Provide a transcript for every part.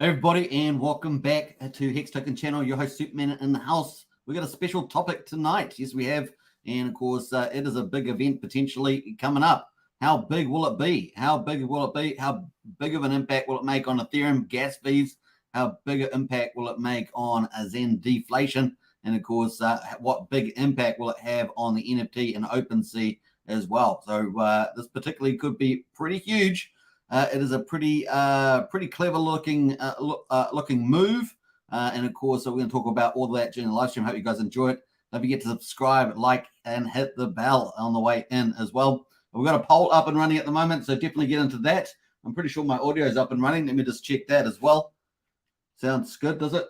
Hey everybody, and welcome back to Hex Token channel. Your host Superman in the house. We got a special topic tonight. Yes, we have, and of course, it is a big event potentially coming up. How big will it be? How big will it be? How big of an impact will it make on Ethereum gas fees? How big an impact will it make on XEN deflation? And of course, what big impact will it have on the NFT and OpenSea as well? So this particularly could be pretty huge. It is a pretty clever looking move, and of course, we're going to talk about all of that during the live stream. Hope you guys enjoy it. Don't forget to subscribe, like, and hit the bell on the way in as well. We've got a poll up and running at the moment, so definitely get into that. I'm pretty sure my audio is up and running. Let me just check that as well. Sounds good, does it?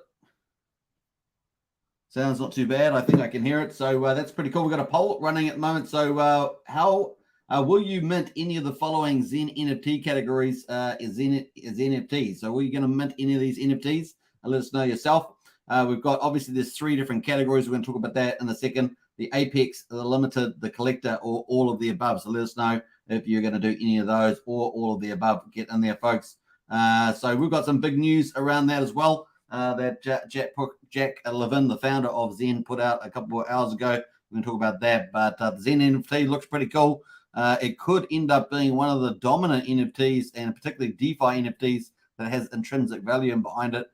Sounds not too bad. I think I can hear it. So that's pretty cool. We've got a poll running at the moment. So how will you mint any of the following Zen NFT categories as NFTs? So are you going to mint any of these NFTs? Let us know yourself. We've got, obviously, there's 3 different categories. We're going to talk about that in a second. The Apex, the Limited, the Collector, or all of the above. So let us know if you're going to do any of those or all of the above. Get in there, folks. So we've got some big news around that as well. That Jack Levin, the founder of Zen, put out a couple of hours ago. We're going to talk about that. But the Zen NFT looks pretty cool. It could end up being one of the dominant NFTs, and particularly DeFi NFTs, that has intrinsic value behind it,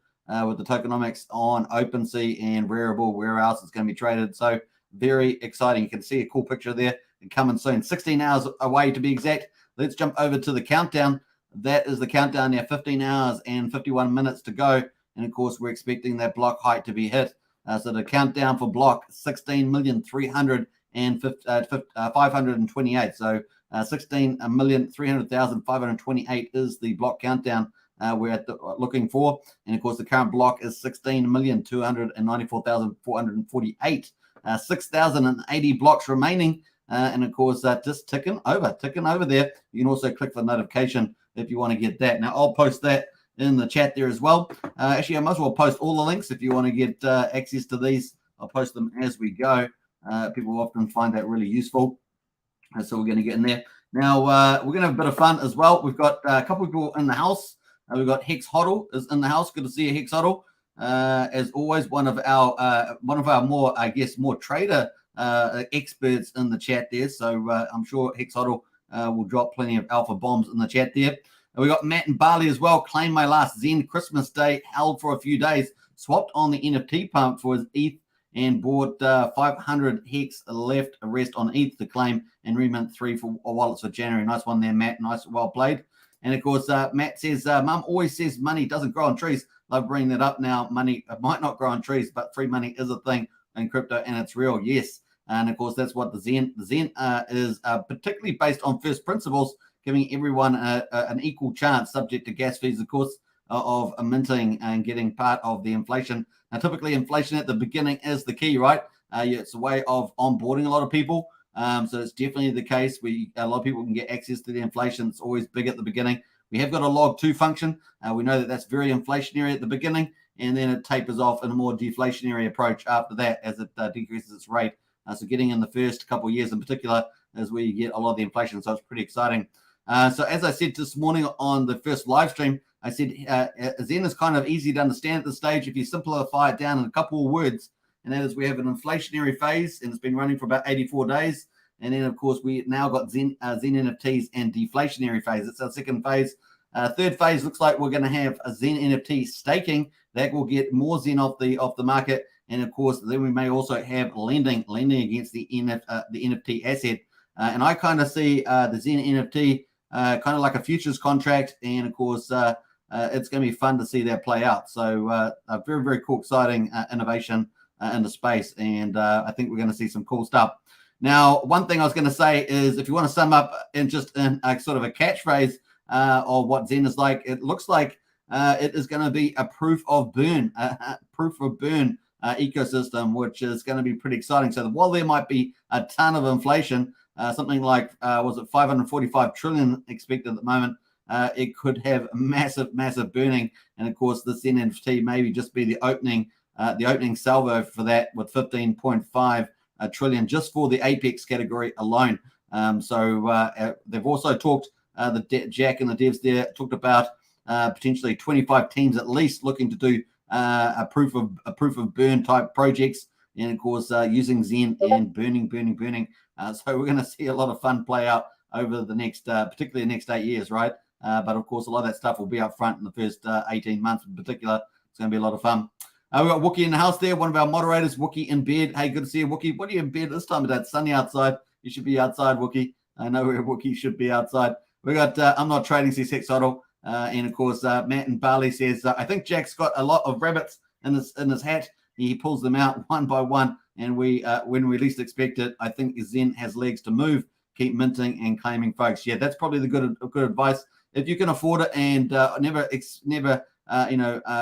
with the tokenomics on OpenSea and Rarible, where else it's going to be traded. So very exciting. You can see a cool picture there coming soon. 16 hours away to be exact. Let's jump over to the countdown. That is the countdown now. 15 hours and 51 minutes to go. And of course, we're expecting that block height to be hit. So the countdown for block 16,300,528. So 16,300,528 is the block countdown we're looking for. And of course, the current block is 16,294,448. 6,080 blocks remaining. And of course, just ticking over there. You can also click the notification if you want to get that. Now, I'll post that in the chat there as well. Actually, I might as well post all the links if you want to get access to these. I'll post them as we go. People often find that really useful. So we're going to get in there. Now, we're going to have a bit of fun as well. We've got a couple of people in the house. We've got Hex Hodl is in the house. Good to see you, Hex Hodl. As always, one of our more, I guess, more trader experts in the chat there. So I'm sure Hex Hodl will drop plenty of alpha bombs in the chat there. And we got Matt and Barley as well. Claim my last Zen Christmas Day, held for a few days. Swapped on the NFT pump for his ETH and bought 500 Hex left, a rest on ETH to claim and remint 3 for wallets for January. Nice one there, Matt. Nice, well played. And of course, Matt says, Mum always says money doesn't grow on trees. Love bringing that up now. Money might not grow on trees, but free money is a thing in crypto, and it's real. Yes. And of course, that's what the Zen is particularly based on first principles, giving everyone an equal chance, subject to gas fees, of course, of minting and getting part of the inflation. Now, typically, inflation at the beginning is the key, right? It's a way of onboarding a lot of people. So it's definitely the case. A lot of people can get access to the inflation. It's always big at the beginning. We have got a log 2 function. We know that that's very inflationary at the beginning, and then it tapers off in a more deflationary approach after that as it decreases its rate. So getting in the first couple of years in particular is where you get a lot of the inflation. So it's pretty exciting. So as I said this morning on the first live stream, I said Zen is kind of easy to understand at this stage if you simplify it down in a couple of words. And that is, we have an inflationary phase, and it's been running for about 84 days. And then, of course, we now got Zen NFTs and deflationary phase. It's our second phase. Third phase looks like we're going to have a Zen NFT staking that will get more Zen off the market. And of course, then we may also have lending against the NFT asset. And I kind of see the Zen NFT kind of like a futures contract. And of course, it's going to be fun to see that play out. So a very, very cool, exciting innovation in the space. And I think we're going to see some cool stuff. Now, one thing I was going to say is, if you want to sum up in just in a sort of a catchphrase of what Zen is like, it looks like it is going to be a proof of burn ecosystem, which is going to be pretty exciting. So while there might be a ton of inflation, something like, was it 545 trillion expected at the moment, it could have massive burning. And of course, this NFT maybe just be the opening salvo for that, with 15.5 trillion just for the Apex category alone. So they've also talked, Jack and the devs there talked about potentially 25 teams at least looking to do a proof of burn type projects, and of course using Zen and burning. So we're going to see a lot of fun play out over the next, particularly the next 8 years, right? But of course, a lot of that stuff will be up front in the first 18 months in particular. It's going to be a lot of fun. We've got Wookie in the house there, one of our moderators, Wookie in bed. Hey, good to see you, Wookie. What are you in bed this time of day? It's sunny outside. You should be outside, Wookie. I know where Wookie should be outside. We got I'm not trading, says Hex Token. And of course, Matt in Bali says, I think Jack's got a lot of rabbits in his hat. He pulls them out one by one, and we when we least expect it, I think Zen has legs to move. Keep minting and claiming, folks. Yeah, that's probably the good advice. If you can afford it, and never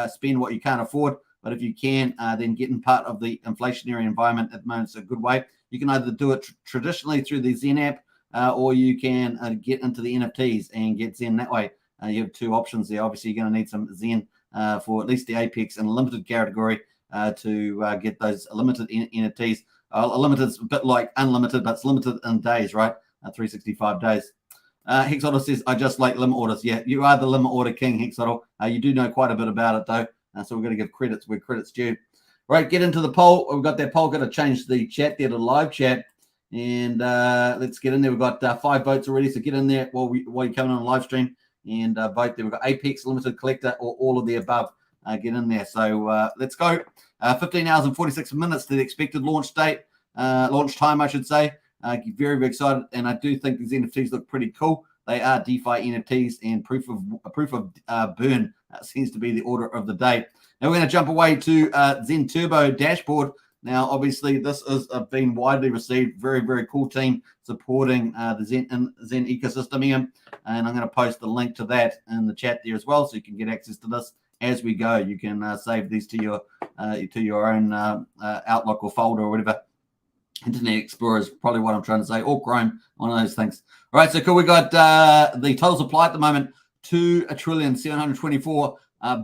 spend what you can't afford. But if you can, then getting part of the inflationary environment at the moment is a good way. You can either do it traditionally through the Zen app, or you can get into the NFTs and get Zen that way. You have two options there. Obviously, you're going to need some Zen for at least the Apex and limited category to get those limited NFTs. Limited is a bit like unlimited, but it's limited in days, right? 365 days. Hex Token says, I just like limit orders. Yeah, you are the limit order king, Hex Token. You do know quite a bit about it, though. So we're going to give credits where credit's due. Right, get into the poll. We've got that poll. Got to change the chat there to live chat. And let's get in there. We've got 5 votes already. So get in there while you're coming on a live stream and vote there. We've got Apex, Limited Collector, or all of the above. Get in there. So let's go. 15 hours and 46 minutes to the expected launch date. Launch time, I should say. Very, very excited. And I do think these NFTs look pretty cool. They are DeFi NFTs, and proof of burn seems to be the order of the day. Now we're going to jump away to Zen Turbo dashboard. Now, obviously, this has been widely received. Very, very cool team supporting the Zen ecosystem here. And I'm going to post the link to that in the chat there as well, so you can get access to this as we go. You can save these to your own Outlook or folder or whatever. Internet Explorer is probably what I'm trying to say, or Chrome, one of those things. All right, so cool. We got the total supply at the moment, 2,724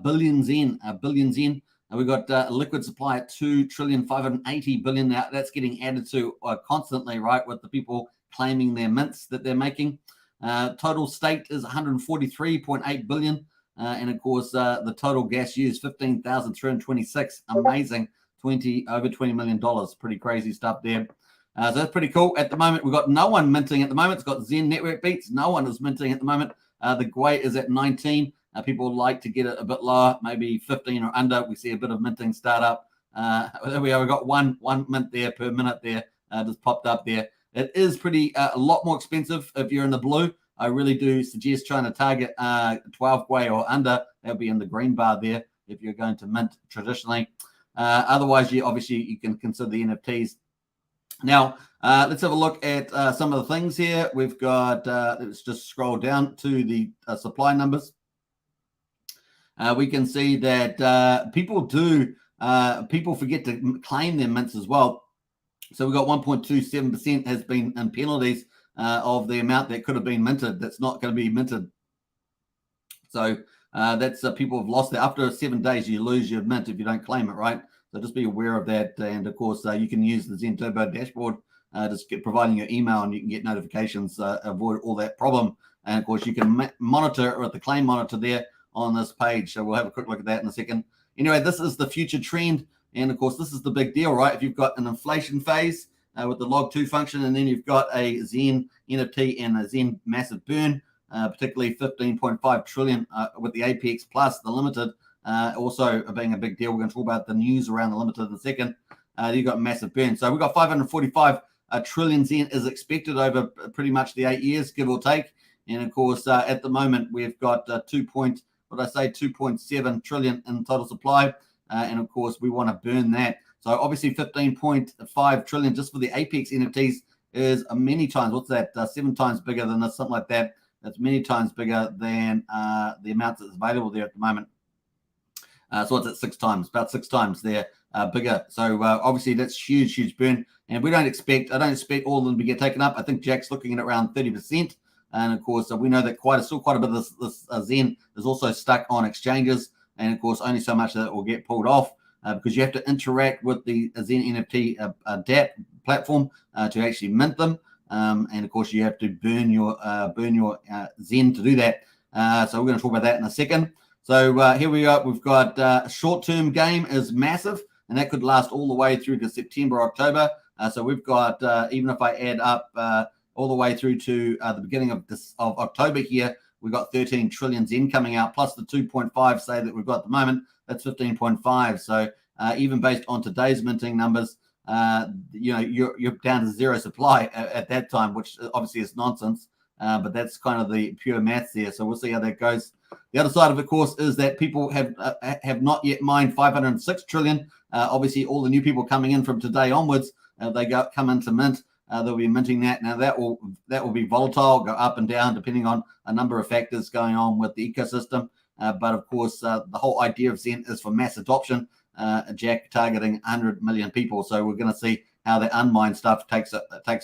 billion Zen. And we've got a liquid supply at 2,580 billion. Now that's getting added to constantly, right, with the people claiming their mints that they're making. Total staked is 143.8 billion. And of course, the total gas used, 15,326. Amazing. Over $20 million. Pretty crazy stuff there. So that's pretty cool. At the moment, we've got no one minting at the moment. It's got Zen Network Beats. No one is minting at the moment. The Gwei is at 19. People like to get it a bit lower, maybe 15 or under. We see a bit of minting start up. There we are. We've got one mint there per minute there. Just popped up there. It is pretty a lot more expensive if you're in the blue. I really do suggest trying to target 12 Gwei or under. That'll be in the green bar there if you're going to mint traditionally. Otherwise, you can consider the NFTs. Now, let's have a look at some of the things here. We've got, let's just scroll down to the supply numbers. We can see that people forget to claim their mints as well. So we've got 1.27% has been in penalties of the amount that could have been minted. That's not going to be minted. So that's people have lost that. After 7 days, you lose your mint if you don't claim it, right? So just be aware of that. And of course, you can use the Zen Turbo dashboard, just providing your email, and you can get notifications, avoid all that problem. And of course, you can monitor with the claim monitor there on this page. So we'll have a quick look at that in a second. Anyway, this is the future trend. And of course, this is the big deal, right? If you've got an inflation phase with the log2 function, and then you've got a Zen NFT and a Zen massive burn, particularly 15.5 trillion with the Apex plus the limited also being a big deal. We're going to talk about the news around the limited in a second. You've got massive burn. So we've got 545 trillion Zen is expected over pretty much the 8 years, give or take. And of course, at the moment, we've got 2.7 trillion in total supply. And of course, we want to burn that. So obviously 15.5 trillion just for the Apex NFTs is many times, what's that, 7 times bigger than this, something like that. That's many times bigger than the amount that's available there at the moment. So it's at 6 times, about 6 times there bigger. So obviously that's huge burn. And I don't expect all of them to get taken up. I think Jack's looking at around 30%. And of course, we know that still quite a bit of this Zen is also stuck on exchanges. And of course, only so much of that will get pulled off because you have to interact with the Zen NFT DApp platform to actually mint them. And of course, you have to burn your Zen to do that. So we're going to talk about that in a second. So here we are. We've got a short-term game is massive, and that could last all the way through to September, October. So we've got, even if I add up all the way through to the beginning of October here, we've got 13 trillion Zen coming out, plus the 2.5, say, that we've got at the moment. That's 15.5. So even based on today's minting numbers, you're down to zero supply at that time, which obviously is nonsense. But that's kind of the pure maths there. So we'll see how that goes. The other side of it, of course, is that people have not yet mined 506 trillion. Obviously, all the new people coming in from today onwards, they come into mint. They'll be minting that. Now that will be volatile, go up and down depending on a number of factors going on with the ecosystem. But of course, the whole idea of Zen is for mass adoption. Jack targeting 100 million people. So we're going to see how the unmined stuff takes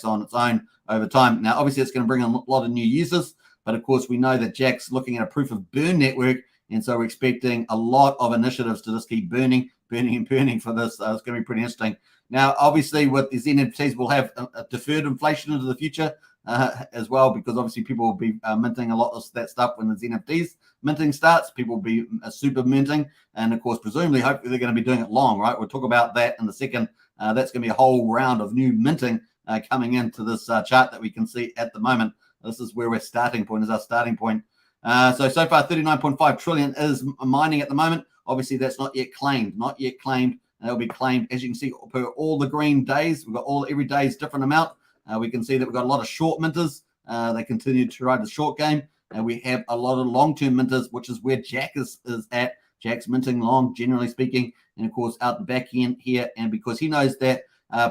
on its own over time. Now, obviously, it's going to bring in a lot of new users, but of course, we know that Jack's looking at a proof of burn network, and so we're expecting a lot of initiatives to just keep burning for this. It's going to be pretty interesting. Now, obviously, with these NFTs, we'll have a deferred inflation into the future as well, because obviously people will be minting a lot of that stuff when the NFTs minting starts. People will be super minting, and of course, presumably, hopefully, they're going to be doing it long, right? We'll talk about that in a second. That's going to be a whole round of new minting coming into this chart that we can see at the moment. This is where our starting point. So far 39.5 trillion is mining at the moment. Obviously, that's not yet claimed. It'll be claimed, as you can see, per all the green days. We've got every day's different amount. We can see that we've got a lot of short minters. They continue to ride the short game. And we have a lot of long-term minters, which is where Jack is at. Jack's minting long, generally speaking, and of course out the back end here. And because he knows that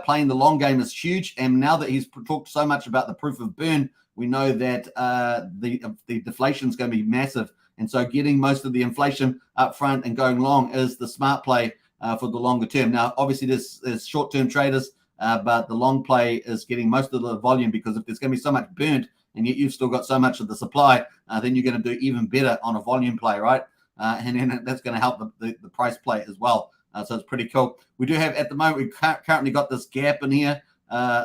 playing the long game is huge, and now that he's talked so much about the proof of burn, we know that the deflation is going to be massive. And so getting most of the inflation up front and going long is the smart play for the longer term. Now, obviously, there's short-term traders, but the long play is getting most of the volume, because if there's going to be so much burnt and yet you've still got so much of the supply, then you're going to do even better on a volume play, right? And then that's going to help the price play as well. So it's pretty cool. We do have, at the moment, we've currently got this gap in here.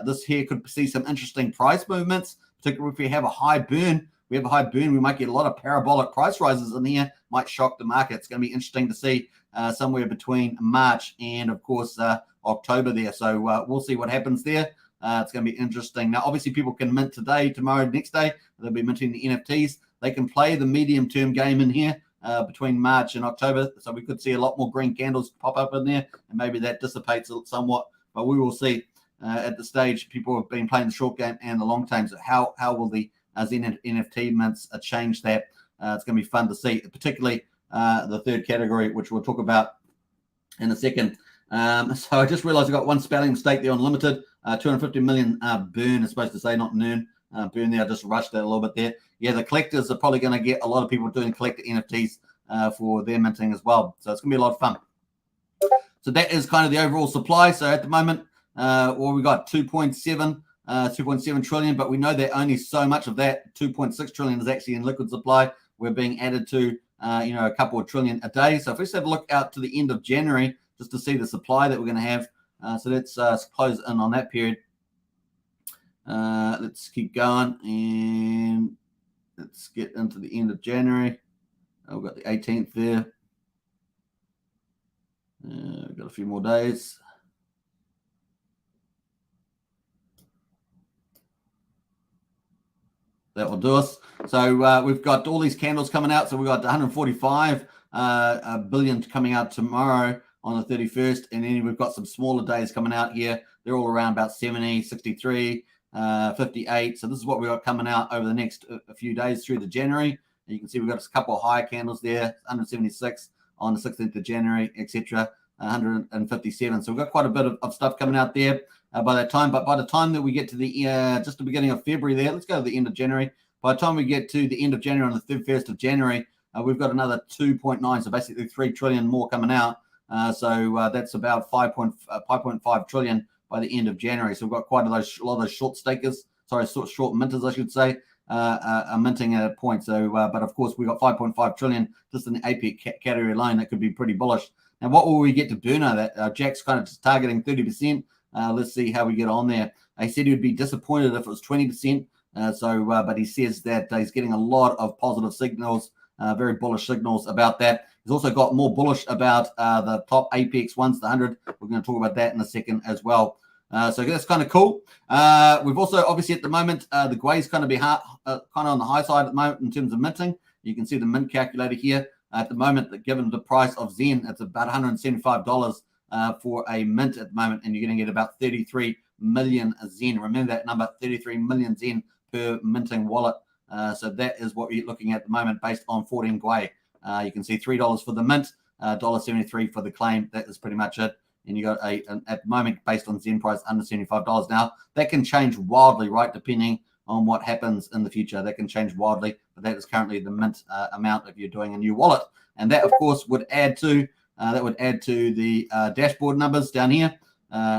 This here could see some interesting price movements, particularly if we have a high burn. We might get a lot of parabolic price rises in here, might shock the market. It's going to be interesting to see somewhere between March and, of course, October there. So we'll see what happens there. It's going to be interesting. Now, obviously, people can mint today, tomorrow, next day. They'll be minting the NFTs. They can play the medium-term game in here between March and October. So we could see a lot more green candles pop up in there, and maybe that dissipates somewhat. But we will see. At the stage, people have been playing the short game and the long game. So how will the Zen NFT mints change that? It's going to be fun to see, particularly the third category, which we'll talk about in a second. So I just realized I got one spelling mistake there on limited. 250 million burn is supposed to say, not burn there. I just rushed it a little bit there. Yeah, the collectors are probably going to get a lot of people doing collector NFTs for their minting as well. So it's going to be a lot of fun. So that is kind of the overall supply. So at the moment, we got 2.7 trillion, but we know that only so much of that 2.6 trillion is actually in liquid supply. We're being added to a couple of trillion a day. So if we just have a look out to the end of January, just to see the supply that we're going to have. So let's close in on that period. Let's keep going, and let's get into the end of January. We've got the 18th there. We've got a few more days. That will do us. So we've got all these candles coming out. So we've got 145 billion coming out tomorrow on the 31st. And then we've got some smaller days coming out here. They're all around about 70, 63, 58. So this is what we've got coming out over the next few days through to January. And you can see we've got a couple of higher candles there, 176 on the 16th of January, etc. 157. So we've got quite a bit of stuff coming out there by that time. But by the time that we get to the just the beginning of February there, let's go to the end of January. By the time we get to the end of January on the 1st of January, we've got another 2.9, so basically 3 trillion more coming out. So that's about 5.5 trillion by the end of January. So we've got quite a lot of those short stakers, short minters, I should say, are minting at a point. So, but of course, we've got 5.5 trillion just in the AP category alone. That could be pretty bullish. Now, what will we get to burn out of that? Jack's kind of just targeting 30%. Let's see how we get on there. He said he would be disappointed if it was 20%. But he says that he's getting a lot of positive signals, very bullish signals about that. He's also got more bullish about the top Apex ones, the 100. We're going to talk about that in a second as well. So that's kind of cool. We've also, obviously, at the moment, the Gwei is kind of on the high side at the moment in terms of minting. You can see the mint calculator here. At the moment, given the price of Zen, it's about $175 for a mint at the moment, and you're going to get about 33 million Zen. Remember that number, 33 million Zen per minting wallet. So that is what we're looking at the moment based on 14 Gwei. You can see $3 for the mint, $1.73 for the claim. That is pretty much it. And you got at the moment, based on Zen price, under $75. Now, that can change wildly, right, depending on what happens in the future. That can change wildly, but that is currently the mint amount if you're doing a new wallet. And that, of course, would add to the dashboard numbers down here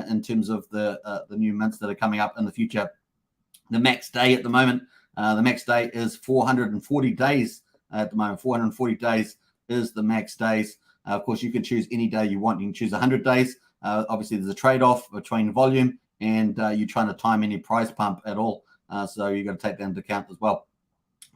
in terms of the new mints that are coming up in the future. The max day at the moment, the max day is 440 days at the moment. 440 days is the max days. Of course, you can choose any day you want. You can choose 100 days. Obviously, there's a trade-off between volume and you trying to time any price pump at all. So you've got to take that into account as well.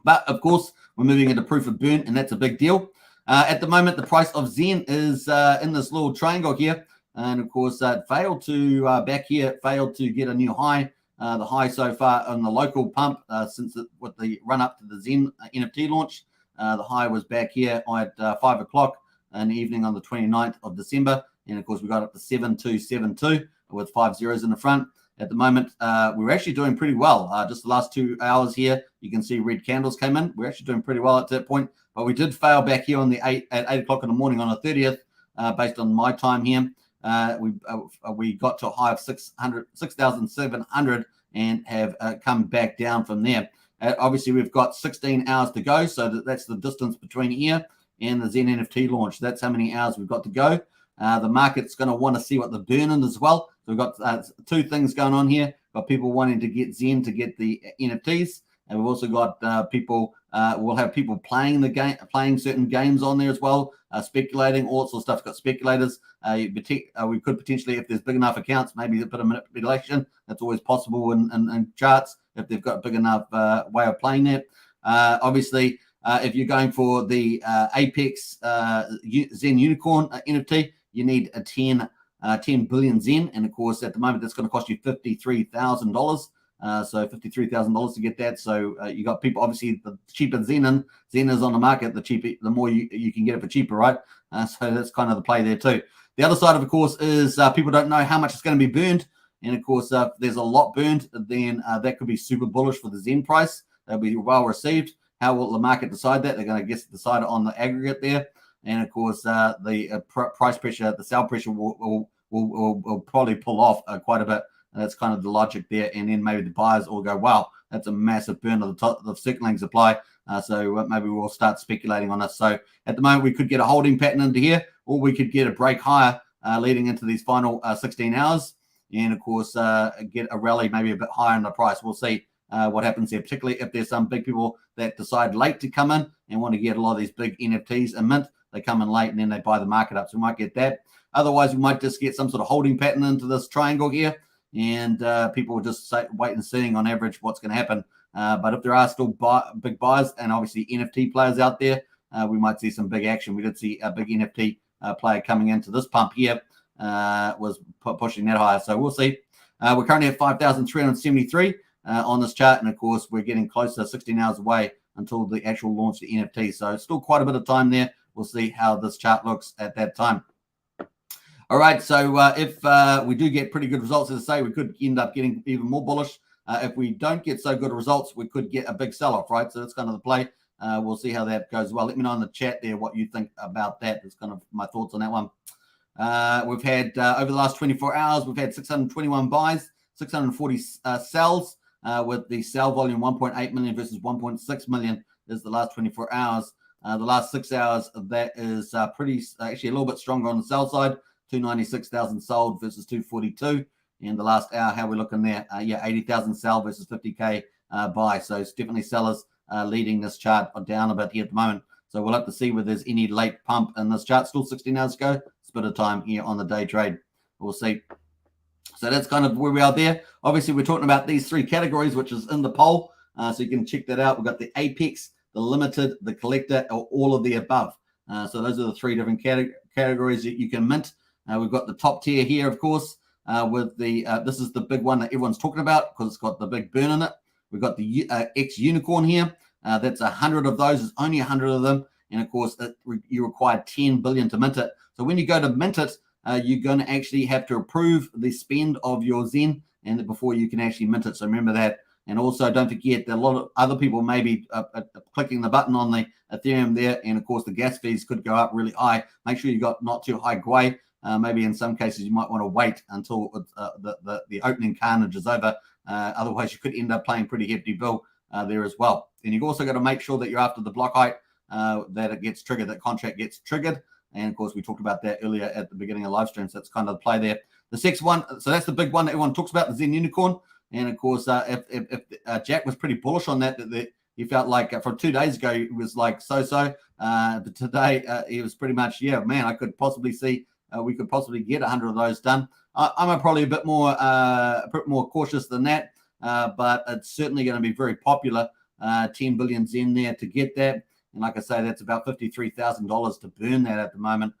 But, of course, we're moving into proof of burn, and that's a big deal. At the moment, the price of Zen is in this little triangle here. And, of course, it failed to, back here, it failed to get a new high. The high so far on the local pump with the run-up to the Zen NFT launch. The high was back here at 5 o'clock in the evening on the 29th of December. And, of course, we got up to 7272 with 5 zeros in the front. At the moment, we're actually doing pretty well. Just the last 2 hours here, you can see red candles came in. We're actually doing pretty well at that point. But we did fail back here on at 8 o'clock in the morning on the 30th, based on my time here. We got to a high of 6,700 and have come back down from there. Obviously, we've got 16 hours to go. So that's the distance between here and the Zen NFT launch. That's how many hours we've got to go. The market's going to want to see what the burn is as well. So we've got two things going on here. We've got people wanting to get Zen to get the NFTs. And we've also got people, we'll have people playing the game, playing certain games on there as well, speculating, all sorts of stuff. Got speculators. We could potentially, if there's big enough accounts, maybe a bit of manipulation. That's always possible in charts if they've got a big enough way of playing that. Obviously, if you're going for the Apex Zen Unicorn NFT, you need a 10 billion Zen. And of course, at the moment, that's going to cost you $53,000. So $53,000 to get that. So you got people, obviously, the cheaper Zen is on the market, the cheaper, the more you can get it for cheaper, right? So that's kind of the play there too. The other side, of course, is people don't know how much it's going to be burned. And of course, if there's a lot burned, then that could be super bullish for the Zen price. That'll be well received. How will the market decide that? They're going to decide it on the aggregate there. And of course, the price pressure, the sell pressure will probably pull off quite a bit. And that's kind of the logic there. And then maybe the buyers will go, wow, that's a massive burn of the top of circling supply. So maybe we'll start speculating on this. So at the moment, we could get a holding pattern into here, or we could get a break higher leading into these final 16 hours. And of course, get a rally maybe a bit higher in the price. We'll see what happens there, particularly if there's some big people that decide late to come in and want to get a lot of these big NFTs and mint. They come in late and then they buy the market up. So we might get that. Otherwise, we might just get some sort of holding pattern into this triangle here. And people will just wait and seeing on average what's going to happen. But if there are still big buyers and obviously NFT players out there, we might see some big action. We did see a big NFT player coming into this pump here, was pushing that higher. So we'll see. We're currently at 5,373 on this chart. And of course, we're getting closer, 16 hours away until the actual launch of the NFT. So still quite a bit of time there. We'll see how this chart looks at that time. All right, so if we do get pretty good results, as I say, we could end up getting even more bullish. If we don't get so good results, we could get a big sell-off, right? So that's kind of the play. We'll see how that goes. Well, let me know in the chat there what you think about that. That's kind of my thoughts on that one. We've had, over the last 24 hours, we've had 621 buys, 640 sells, with the sell volume 1.8 million versus 1.6 million is the last 24 hours. The last 6 hours, that is actually a little bit stronger on the sell side. 296,000 sold versus 242. In the last hour, how we're looking there, 80,000 sell versus 50K buy. So it's definitely sellers leading this chart down a bit here at the moment. So we'll have to see whether there's any late pump in this chart. Still 16 hours to go. It's a bit of time here on the day trade. We'll see. So that's kind of where we are there. Obviously, we're talking about these three categories, which is in the poll. So you can check that out. We've got the Apex, the Limited, the Collector, or all of the above. So those are the 3 different categories that you can mint. We've got the top tier here, of course, with the this is the big one that everyone's talking about because it's got the big burn in it. We've got the X Unicorn here. That's 100 of those. There's only 100 of them. And of course, you require 10 billion to mint it. So when you go to mint it, you're going to actually have to approve the spend of your Zen and before you can actually mint it. So remember that. And also don't forget that a lot of other people may be clicking the button on the Ethereum there. And of course, the gas fees could go up really high. Make sure you got not too high gwei. Maybe in some cases you might want to wait until the opening carnage is over. Otherwise, you could end up paying pretty hefty bill there as well. And you've also got to make sure that you're after the block height, that it gets triggered, that contract gets triggered. And of course, we talked about that earlier at the beginning of live stream. So that's kind of the play there. The sixth one, so that's the big one that everyone talks about, the Zen Unicorn. And of course, if Jack was pretty bullish on that he felt like from 2 days ago, he was like so-so. But today, he was pretty much, yeah, man, I could possibly see we could possibly get 100 of those done. I'm probably a bit more cautious than that, but it's certainly going to be very popular. 10 billion Zen there to get that. And like I say, that's about $53,000 to burn that at the moment.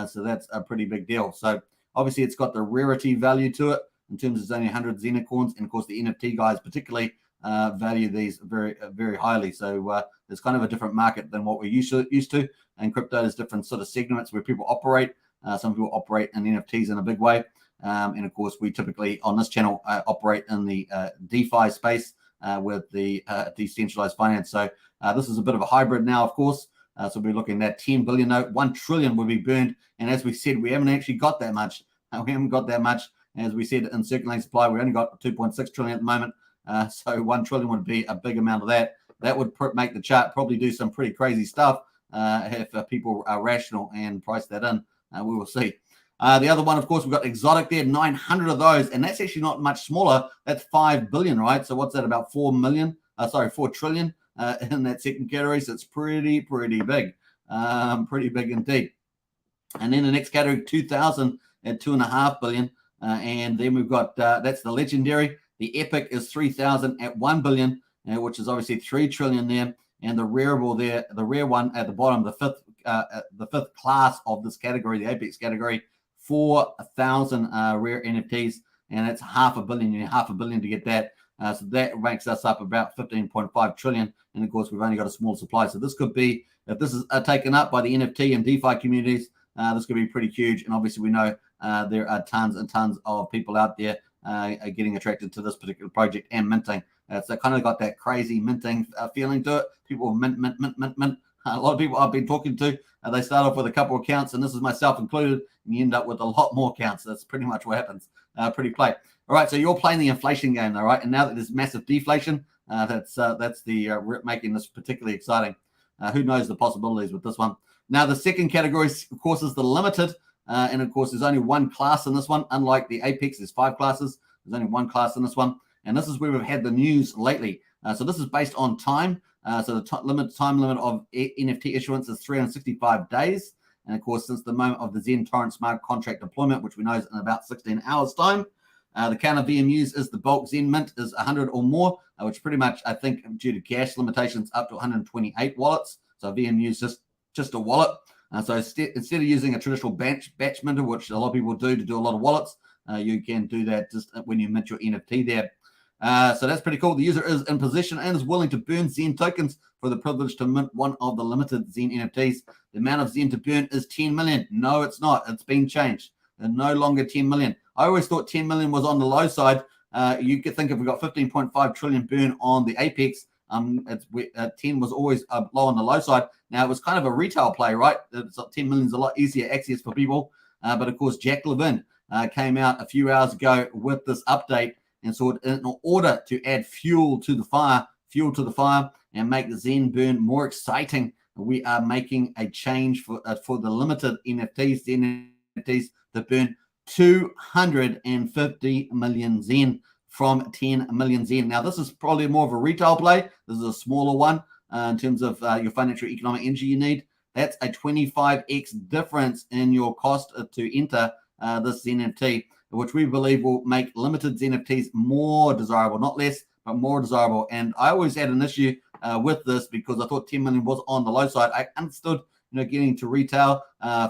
So that's a pretty big deal. So obviously, it's got the rarity value to it in terms of it's only 100 Zenicorns. And of course, the NFT guys particularly value these very, very highly. So there's kind of a different market than what we're used to. And crypto, there's different sort of segments where people operate. Some people operate in NFTs in a big way. And of course, we typically on this channel operate in the DeFi space with the decentralized finance. So this is a bit of a hybrid now, of course. So we're looking at 10 billion, 1 trillion will be burned. And as we said, we haven't actually got that much. We haven't got that much. As we said, in circulating supply, we only got 2.6 trillion at the moment. So 1 trillion would be a big amount of that. That would make the chart probably do some pretty crazy stuff if people are rational and price that in. We will see. The other one, of course, we've got exotic there, 900 of those. And that's actually not much smaller. That's 5 billion, right? So what's that, about 4 trillion in that second category. So it's pretty big. Pretty big indeed. And then the next category, 2,000 at 2.5 billion. And then we've got, that's the legendary. The epic is 3,000 at 1 billion, which is obviously 3 trillion there. And the rareable there, the rare one at the bottom, the fifth class of this category, the apex category, 4,000 rare NFTs, and it's $500 million. You need $500 million to get that. So that ranks us up about 15.5 trillion. And of course, we've only got a small supply. So this could be, if this is taken up by the NFT and DeFi communities, this could be pretty huge. And obviously, we know there are tons and tons of people out there getting attracted to this particular project and minting. So kind of got that crazy minting feeling to it. People mint. A lot of people I've been talking to, they start off with a couple of accounts, and this is myself included, and you end up with a lot more accounts. That's pretty much what happens. Pretty play. All right, so you're playing the inflation game, though, right? And now that there's massive deflation, that's the making this particularly exciting. Who knows the possibilities with this one? Now, the second category, of course, is the limited, and of course, there's only one class in this one. Unlike the Apex, there's 5 classes. There's only one class in this one, and this is where we've had the news lately. So this is based on time. So the time limit of NFT issuance is 365 days. And of course, since the moment of the Zen Torrent smart contract deployment, which we know is in about 16 hours time, the count of VMUs is the bulk Zen mint is 100 or more, which pretty much, I think, due to cash limitations, up to 128 wallets. So VMU is just a wallet. So instead of using a traditional batch minter, which a lot of people do to do a lot of wallets, you can do that just when you mint your NFT there. So that's pretty cool. The user is in position and is willing to burn Zen tokens for the privilege to mint one of the limited Zen NFTs. The amount of Zen to burn is 10 million. No, it's not. It's been changed. They're no longer 10 million. I always thought 10 million was on the low side. You could think if we got 15.5 trillion burn on the Apex, 10 was always low on the low side. Now, it was kind of a retail play, right? 10 million is a lot easier access for people. But of course, Jack Levin came out a few hours ago with this update. And so in order to add fuel to the fire and make the Zen burn more exciting, we are making a change for the limited NFTs, Zen NFTs, that burn 250 million Zen from 10 million Zen. Now, this is probably more of a retail play. This is a smaller one in terms of your financial economic energy you need. That's a 25x difference in your cost to enter this Zen NFT, which we believe will make limited Zen NFTs more desirable, not less, but more desirable. And I always had an issue with this because I thought 10 million was on the low side. I understood, getting to retail,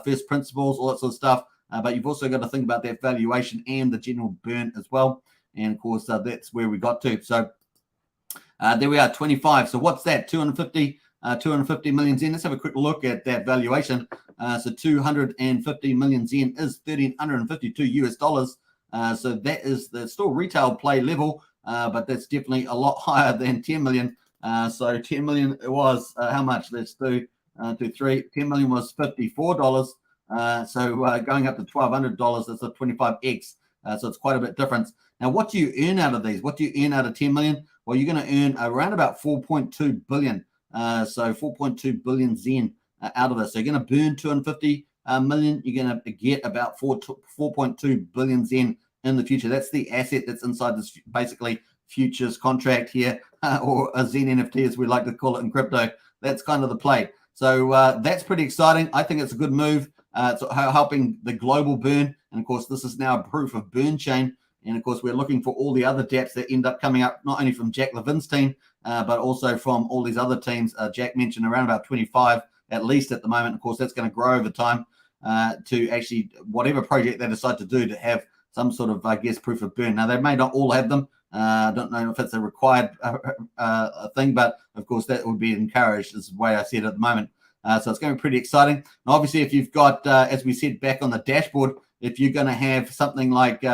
first principles, all that sort of stuff. But you've also got to think about that valuation and the general burn as well. And of course, that's where we got to. So there we are, 25. So what's that? 250 million Zen. Let's have a quick look at that valuation. So 250 million Zen is $1,352 US. So that is the still retail play level, but that's definitely a lot higher than 10 million. So 10 million it was how much? Let's do 10 million was $54. So going up to $1,200, that's a 25x. So it's quite a bit difference. Now, what do you earn out of these? What do you earn out of 10 million? Well, you're going to earn around about 4.2 billion. So 4.2 billion Zen out of this. So you're going to burn 250 million. You're going to get about 4.2 billion Zen in the future. That's the asset that's inside this basically futures contract here, or a Zen NFT as we like to call it in crypto. That's kind of the play. So that's pretty exciting. I think it's a good move. It's helping the global burn. And of course, this is now a proof of burn chain. And of course, we're looking for all the other dApps that end up coming up, not only from Jack Levin's team, but also from all these other teams. Jack mentioned around about 25 at least at the moment. Of course, that's going to grow over time to actually whatever project they decide to do to have some sort of, I guess, proof of burn. Now, they may not all have them. I don't know if it's a required thing, but of course, that would be encouraged is the way I see it at the moment. So it's going to be pretty exciting. Now, obviously, if you've got, as we said back on the dashboard, if you're going to have something like,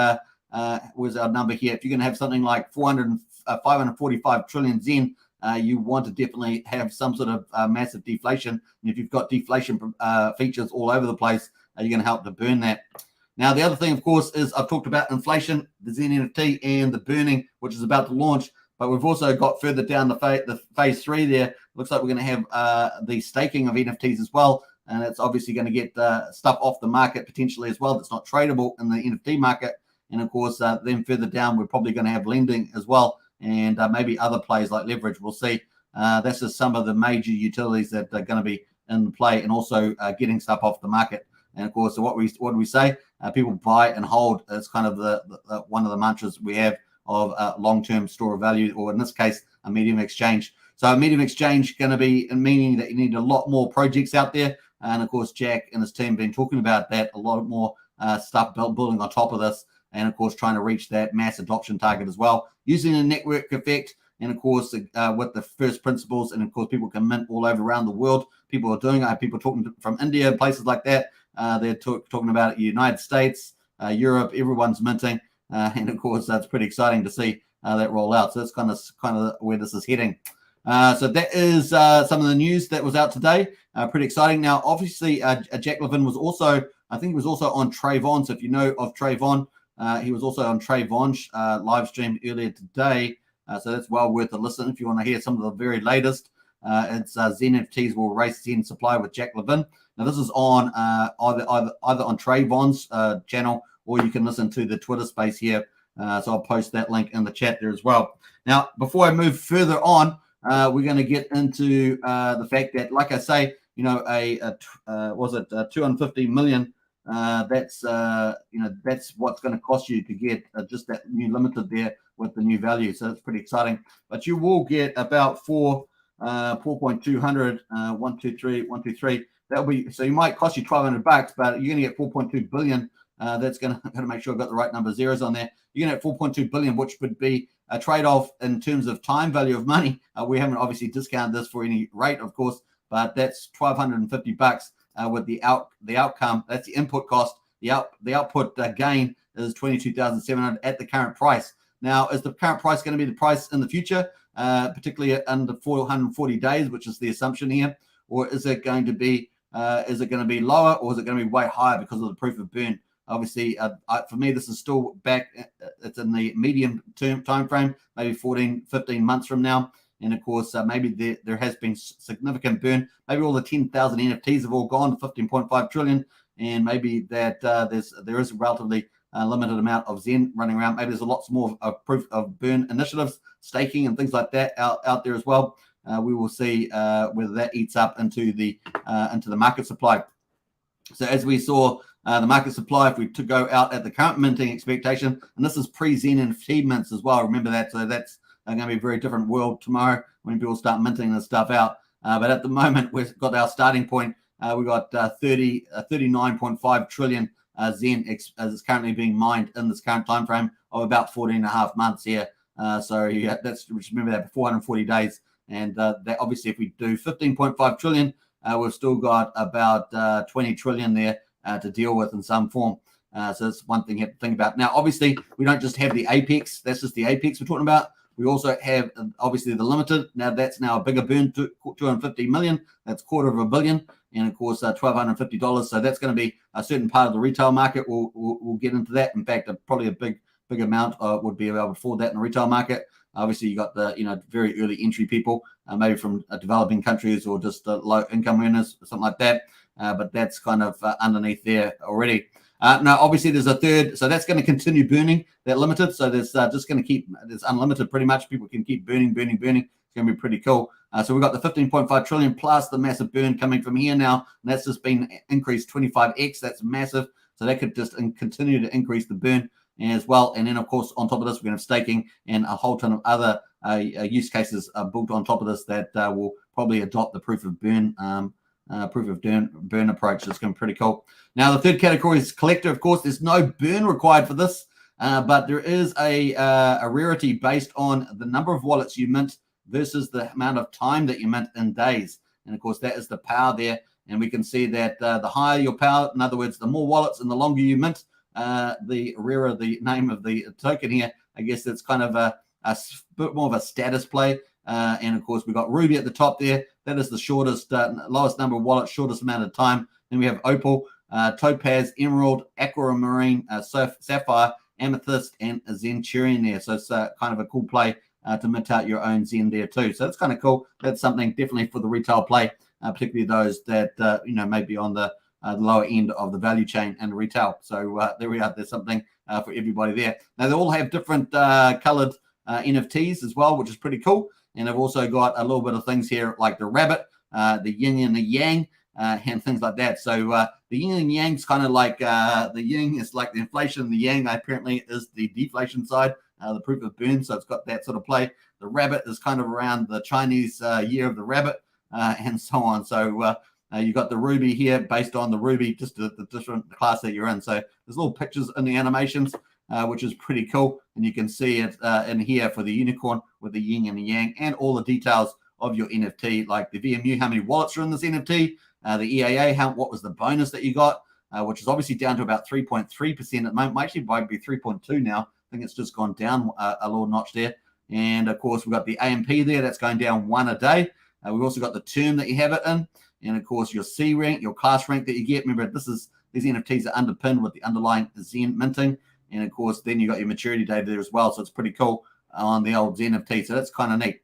where's our number here? If you're going to have something like 545 trillion Zen, you want to definitely have some sort of massive deflation. And if you've got deflation features all over the place, you're going to help to burn that. Now, the other thing, of course, is I've talked about inflation, the Zen NFT, and the burning, which is about to launch. But we've also got further down the phase 3 there. Looks like we're going to have the staking of NFTs as well. And it's obviously going to get stuff off the market potentially as well that's not tradable in the NFT market. And of course, then further down, we're probably going to have lending as well. And maybe other plays like leverage. We'll see. That's just some of the major utilities that are going to be in play, and also getting stuff off the market. And of course, so what do we say? People buy and hold. It's kind of the one of the mantras we have of long-term store of value, or in this case, a medium exchange. So a medium exchange going to be meaning that you need a lot more projects out there. And of course, Jack and his team have been talking about that, a lot more stuff building on top of this. And of course, trying to reach that mass adoption target as well, using a network effect. And of course, with the first principles, and of course, people can mint all over around the world. People are doing it. People talking from India, places like that. They're talking about it, United States, Europe. Everyone's minting, and of course, that's pretty exciting to see that roll out. So that's kind of where this is heading. So that is some of the news that was out today. Pretty exciting. Now, obviously, Jack Levin was also, I think, he was also on Trayvon. So if you know of Trayvon, he was also on Trayvon's live stream earlier today. So that's well worth a listen if you want to hear some of the very latest. It's Zen NFTs will race Zen supply with Jack Levin. Now this is on either on Trayvon's channel, or you can listen to the Twitter space here. So I'll post that link in the chat there as well. Now, before I move further on, we're going to get into the fact that, like I say, was it 250 million? That's that's what's going to cost you to get just that new limited there with the new value. So that's pretty exciting. But you will get about 4.200, 123. That'll be, so you might cost you $1,200, but you're going to get 4.2 billion. That's going to make sure I've got the right number of zeros on there. You're going to get 4.2 billion, which would be a trade-off in terms of time value of money. We haven't obviously discounted this for any rate, of course, but that's $1,250 with the outcome. That's the input cost. The output gain is 22,700 at the current price. Now, is the current price going to be the price in the future, particularly under 440 days, which is the assumption here, or is it going to be lower, or is it going to be way higher because of the proof of burn? Obviously, for me, this is still back. It's in the medium term time frame, maybe 14, 15 months from now. And of course, maybe there has been significant burn. Maybe all the 10,000 NFTs have all gone, 15.5 trillion, and maybe that there is a relatively limited amount of Zen running around. Maybe there's a lots more of proof of burn initiatives, staking, and things like that out there as well. We will see whether that eats up into the market supply. So as we saw, the market supply, if we go out at the current minting expectation, and this is pre-Zen NFT mints as well. Remember that. So that's going to be a very different world tomorrow when people start minting this stuff out. But at the moment, we've got our starting point. We've got 39.5 trillion Zen as it's currently being mined in this current time frame of about 14.5 months here. So yeah, that's remember that, 440 days. And that obviously, if we do 15.5 trillion, we've still got about 20 trillion there to deal with in some form. So that's one thing you have to think about. Now, obviously, we don't just have the Apex. That's just the Apex we're talking about. We also have, obviously, the Limited. Now, that's now a bigger burn, 250 million. That's $250 million. And, of course, $1,250. So that's going to be a certain part of the retail market. We'll get into that. In fact, probably a big amount would be able to afford that in the retail market. Obviously, you got the very early entry people, maybe from developing countries or just low income earners or something like that. But that's kind of underneath there already. Now, obviously, there's a third. So that's going to continue burning, that Limited. So there's just going to keep, there's unlimited pretty much. People can keep burning. It's going to be pretty cool. So we've got the 15.5 trillion plus the massive burn coming from here now. And that's just been increased 25x. That's massive. So that could just continue to increase the burn as well. And then, of course, on top of this, we're going to have staking and a whole ton of other use cases built on top of this that will probably adopt the proof of burn approach. That's going to be pretty cool. Now, the third category is collector. Of course, there's no burn required for this, but there is a rarity based on the number of wallets you mint versus the amount of time that you mint in days. And, of course, that is the power there. And we can see that the higher your power, in other words, the more wallets and the longer you mint, the rarer the name of the token here. I guess it's kind of a bit more of a status play. And, of course, we've got Ruby at the top there. That is the shortest, lowest number of wallets, shortest amount of time. Then we have Opal, Topaz, Emerald, Aquamarine, Sapphire, Amethyst, and Centurion there. So it's kind of a cool play to mint out your own Zen there too. So it's kind of cool. That's something definitely for the retail play, particularly those that, may be on the lower end of the value chain and retail. So there we are. There's something for everybody there. Now, they all have different colored NFTs as well, which is pretty cool. And I've also got a little bit of things here like the rabbit, the yin and the yang, and things like that. So the yin and yang is kind of like the yin is like the inflation. The yang apparently is the deflation side, the proof of burn. So it's got that sort of play. The rabbit is kind of around the Chinese year of the rabbit and so on. So you got the ruby here based on the ruby, just the different class that you're in. So there's little pictures in the animations, which is pretty cool. And you can see it in here for the unicorn with the yin and the yang and all the details of your NFT, like the VMU, how many wallets are in this NFT, the EAA, what was the bonus that you got, which is obviously down to about 3.3% at the moment. Actually might be 3.2 now. I think it's just gone down a little notch there. And, of course, we've got the AMP there. That's going down 1 a day. We've also got the term that you have it in. And, of course, your C rank, your class rank that you get. Remember, these NFTs are underpinned with the underlying Zen minting. And, of course, then you got your maturity data there as well. So it's pretty cool on the old Zen NFT. So that's kind of neat.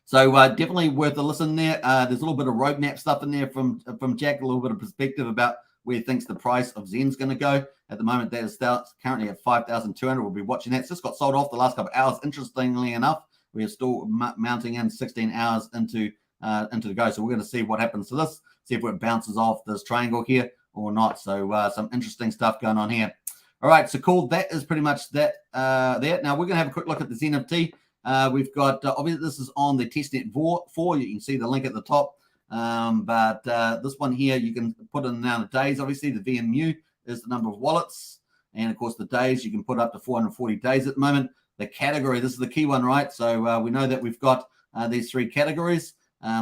So definitely worth a listen there. There's a little bit of roadmap stuff in there from Jack, a little bit of perspective about where he thinks the price of Zen's going to go. At the moment, that is currently at 5,200. We'll be watching that. It's just got sold off the last couple of hours. Interestingly enough, we are still mounting in 16 hours into the go. So we're going to see what happens to this, see if it bounces off this triangle here or not. So some interesting stuff going on here. All right, so cool. That is pretty much that there. Now we're going to have a quick look at the Zen NFT. We've got, obviously this is on the Testnet 4. You can see the link at the top. But this one here, you can put in the amount of days. Obviously, the VMU is the number of wallets. And, of course, the days, you can put up to 440 days at the moment. The category, this is the key one, right? So we know that we've got these 3 categories.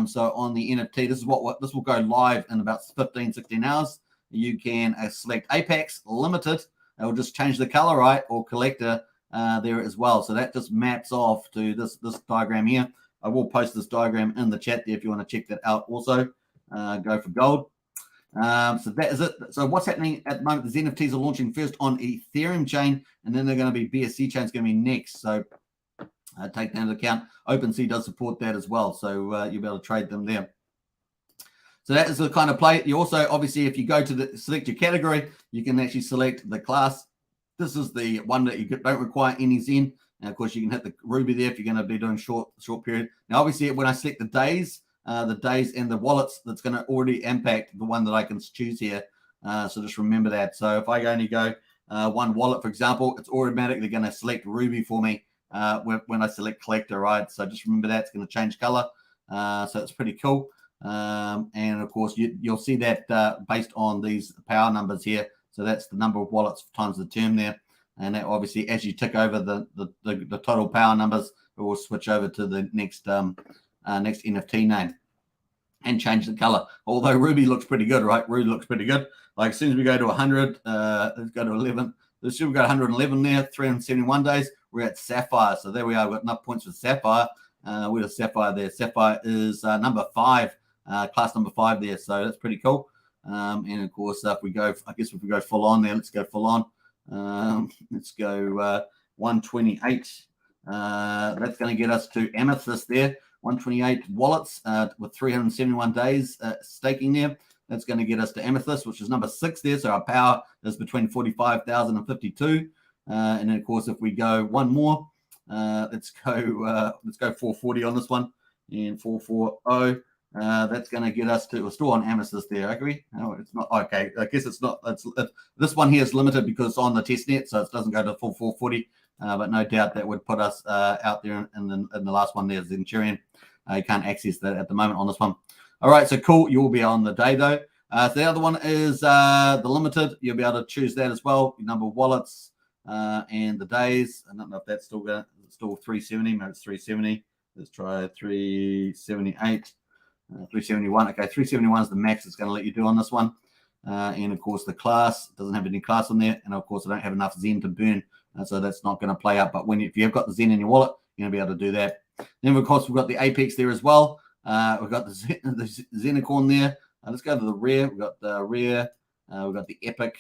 So on the NFT, this will go live in about 15, 16 hours. You can select Apex, Limited. It will just change the color, right? Or collector there as well. So that just maps off to this diagram here. I will post this diagram in the chat there if you want to check that out also. Go for gold. So that is it. So what's happening at the moment, the Zen NFTs are launching first on Ethereum chain, and then they're going to be BSC chain is going to be next. So take that into account. OpenSea does support that as well. So you'll be able to trade them there. So that is the kind of play. You also, obviously, if you go to select your category, you can actually select the class. This is the one that you don't require any Zen. And of course, you can hit the Ruby there if you're going to be doing short period. Now, obviously, when I select the days and the wallets, that's going to already impact the one that I can choose here. So just remember that. So if I only go one wallet, for example, it's automatically going to select Ruby for me when I select collector, right? So just remember that it's going to change color. So it's pretty cool. And of course, you'll see that based on these power numbers here. So that's the number of wallets times the term there. And that obviously, as you tick over the total power numbers, it will switch over to the next NFT name and change the color. Although Ruby looks pretty good, right? Ruby looks pretty good. Like as soon as we go to 100, let's go to 11. Let's see, we've got 111 there, 371 days. We're at Sapphire. So there we are. We've got enough points for Sapphire. We're at Sapphire there. Sapphire is number 5, class number 5 there. So that's pretty cool. And of course, if we go full on there, let's go full on. Let's go 128. That's going to get us to Amethyst there. 128 wallets with 371 days staking there. That's going to get us to Amethyst, which is number 6 there. So our power is between 45,000 and 52. And then of course, if we go one more, let's go 440 on this one, and 440. That's going to get us to, we're still on Amethyst there, agree? No, it's not. Okay, I guess it's not. This one here is limited because it's on the testnet, so it doesn't go to full 440. But no doubt that would put us out there in the last one there, Centurion. You can't access that at the moment on this one. All right, so cool. You will be on the day though. So the other one is the limited. You'll be able to choose that as well. Your number of wallets and the days. I don't know if that's still 370. Maybe it's 370. Let's try 378. 371. Okay, 371 is the max it's going to let you do on this one. And of course, the class doesn't have any class on there. And of course, I don't have enough Zen to burn. So that's not going to play out. But if you have got the Zen in your wallet, you're going to be able to do that. Then, of course, we've got the Apex there as well. We've got the Zenicorn there. Let's go to the rare. We've got the rare. We've got the epic.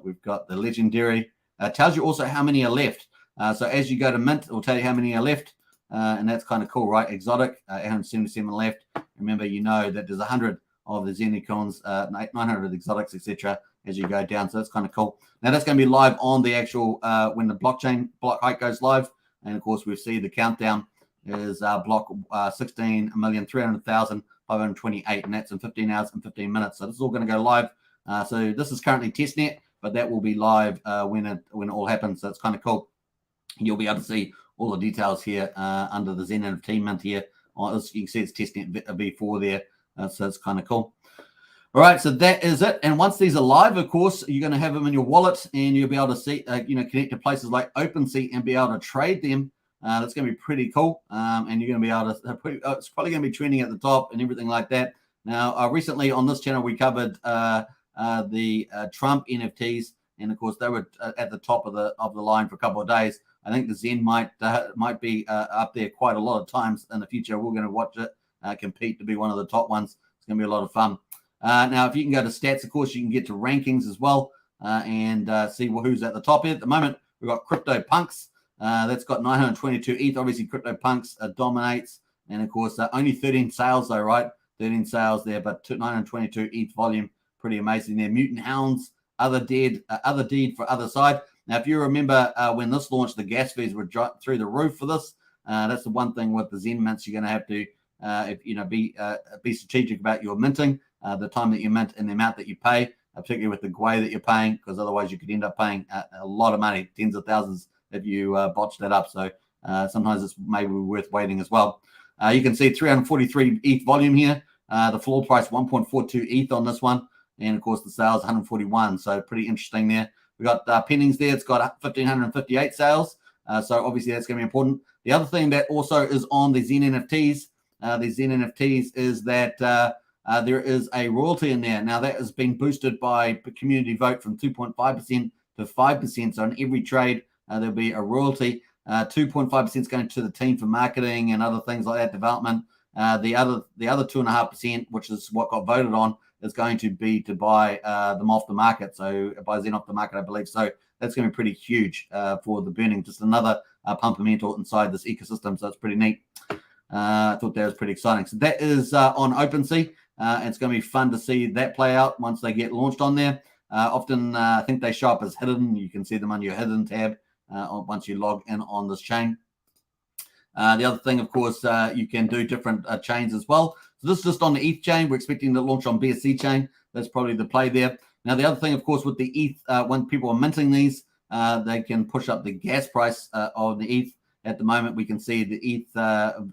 We've got the legendary. Tells you also how many are left. So as you go to mint, it will tell you how many are left. And that's kind of cool, right? Exotic, 877 left. Remember, you know that there's 100 of the Zenicorns, 900 exotics, etc. as you go down. So that's kind of cool. Now that's going to be live on the actual when the blockchain block height goes live. And of course, we see the countdown is block 16,300,528, and that's in 15 hours and 15 minutes. So this is all going to go live. So this is currently testnet, but that will be live when it all happens. So it's kind of cool. You'll be able to see all the details here under the Zen NFT mint here. As you can see, it's testnet V4 there. So it's kind of cool. All right, so that is it. And once these are live, of course, you're going to have them in your wallet, and you'll be able to see, connect to places like OpenSea and be able to trade them. That's going to be pretty cool. And you're going to be able to, it's probably going to be trending at the top and everything like that. Now, recently on this channel, we covered the Trump NFTs, and of course, they were at the top of the line for a couple of days. I think the Zen might be up there quite a lot of times in the future. We're going to watch it compete to be one of the top ones. It's going to be a lot of fun. Now, if you can go to stats, of course, you can get to rankings as well and see who's at the top here. At the moment, we've got CryptoPunks. That's got 922 ETH. Obviously, CryptoPunks dominates. And, of course, only 13 sales, though, right? 13 sales there, but 922 ETH volume. Pretty amazing there. Mutant Hounds, Other Deed for Other Side. Now, if you remember when this launched, the gas fees were through the roof for this. That's the one thing with the Zen mints. You're going to have to be strategic about your minting, the time that you mint and the amount that you pay, particularly with the GWI that you're paying, because otherwise you could end up paying a lot of money, tens of thousands, if you botch that up. So sometimes it's maybe worth waiting as well. You can see 343 ETH volume here. The floor price 1.42 ETH on this one. And, of course, the sales 141. So pretty interesting there. We got pennings there. It's got 1,558 sales. So obviously that's going to be important. The other thing that also is on the Zen NFTs, is that there is a royalty in there. Now that has been boosted by community vote from 2.5% to 5%. So in every trade, there'll be a royalty. 2.5% is going to the team for marketing and other things like that, development. The other 2.5%, which is what got voted on, is going to be to buy them off the market. So buy Zen off the market, I believe. So that's going to be pretty huge for the burning. Just another pumpermental inside this ecosystem. So it's pretty neat. I thought that was pretty exciting. So that is on OpenSea. It's going to be fun to see that play out once they get launched on there. Often, I think they show up as hidden. You can see them on your hidden tab once you log in on this chain. The other thing, of course, you can do different chains as well. So this is just on the ETH chain. We're expecting to launch on BSC chain. That's probably the play there. Now, the other thing, of course, with the ETH, when people are minting these, they can push up the gas price of the ETH. at the moment. We can see the ETH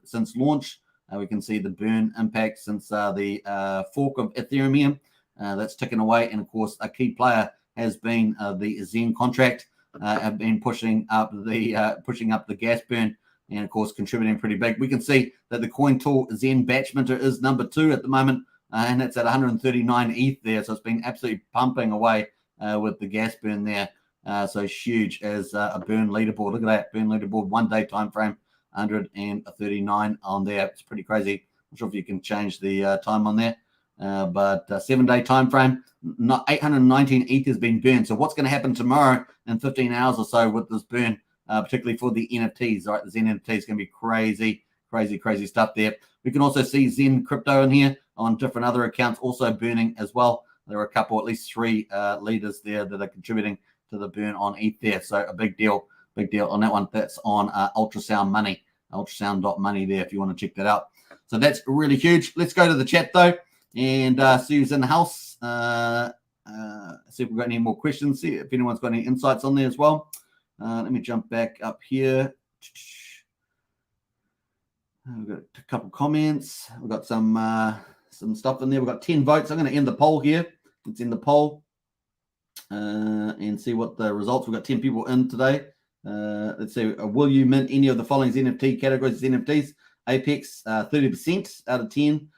since launch. We can see the burn impact since the fork of Ethereum that's ticking away. And of course, a key player has been the Zen contract, have been pushing up the gas burn, and of course contributing pretty big. We can see that the coin tool Zen Batch Minter is number 2 at the moment, and it's at 139 ETH there. So it's been absolutely pumping away with the gas burn there. So huge as a burn leaderboard. Look at that burn leaderboard, 1 day time frame, 139 on there. It's pretty crazy. I'm not sure if you can change the time on there, but 7-day time frame, not 819 ETH has been burned. So what's going to happen tomorrow in 15 hours or so with this burn, particularly for the NFTs? Right, the Zen NFT is going to be crazy stuff there. We can also see Zen crypto in here on different other accounts also burning as well. There are a couple, at least 3 leaders there that are contributing to the burn on ETH there. So a big deal on that one. That's on ultrasound money there if you want to check that out. So that's really huge. Let's go to the chat though and see who's in the house. See if we've got any more questions. See if anyone's got any insights on there as well. Let me jump back up here. We've got a couple comments. We've got some stuff in there. We've got 10 votes. I'm going to end the poll here. Let's end the poll and see what the results. We've got 10 people in today. Let's see. Will you mint any of the following NFT categories? NFTs. Apex 30% out of 10.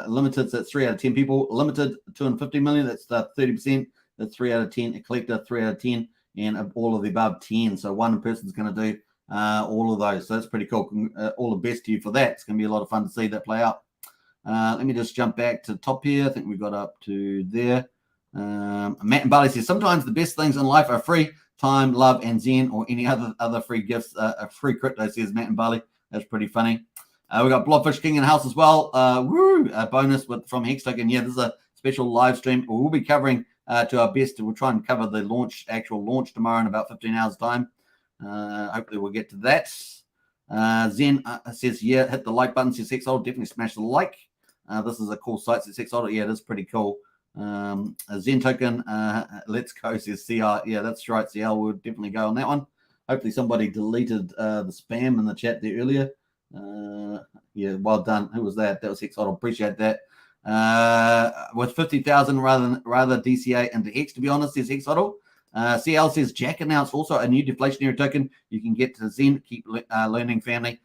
Limited, so that's 3 out of 10 people. Limited 250 million. That's 30%. That's 3 out of 10. A collector 3 out of 10, and all of the above 10. So one person's going to do all of those. So that's pretty cool. All the best to you for that. It's going to be a lot of fun to see that play out. Let me just jump back to the top here. I think we got up to there. Matt and Barley says, sometimes the best things in life are free. Time, love, and Zen, or any other free gifts. Free crypto, says Matt and Barley. That's pretty funny. We got Blobfish King in the house as well. A bonus from Hex Token. Yeah, this is a special live stream. We'll be covering to our best. We'll try and cover the actual launch tomorrow in about 15 hours time. Hopefully we'll get to that. Zen says, yeah, hit the like button. Says Hexolder, definitely smash the like. This is a cool site, says Hexolder. Yeah, it is pretty cool. Zen Token, let's go, says CR. Yeah, that's right, CR. We'll definitely go on that one. Hopefully somebody deleted the spam in the chat there earlier. Yeah, well done. Who was that? That was Hexolder. Appreciate that. With 50,000 rather DCA into Hex, to be honest, says Hexolder. CL says Jack announced also a new deflationary token. You can get to Zen, keep learning family.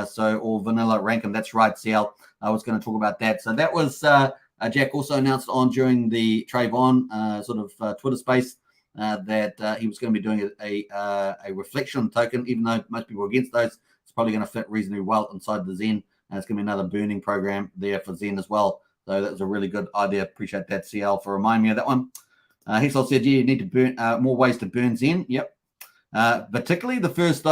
So all vanilla rankum. That's right, CL. I was going to talk about that. So that was Jack also announced during the Trayvon Twitter space that he was going to be doing a reflection token, even though most people are against those. It's probably going to fit reasonably well inside the Zen. It's going to be another burning program there for Zen as well. So that was a really good idea. Appreciate that, CL, for reminding me of that one. Hexol said, yeah, you need to burn more ways to burn Zen. Yep. Particularly the first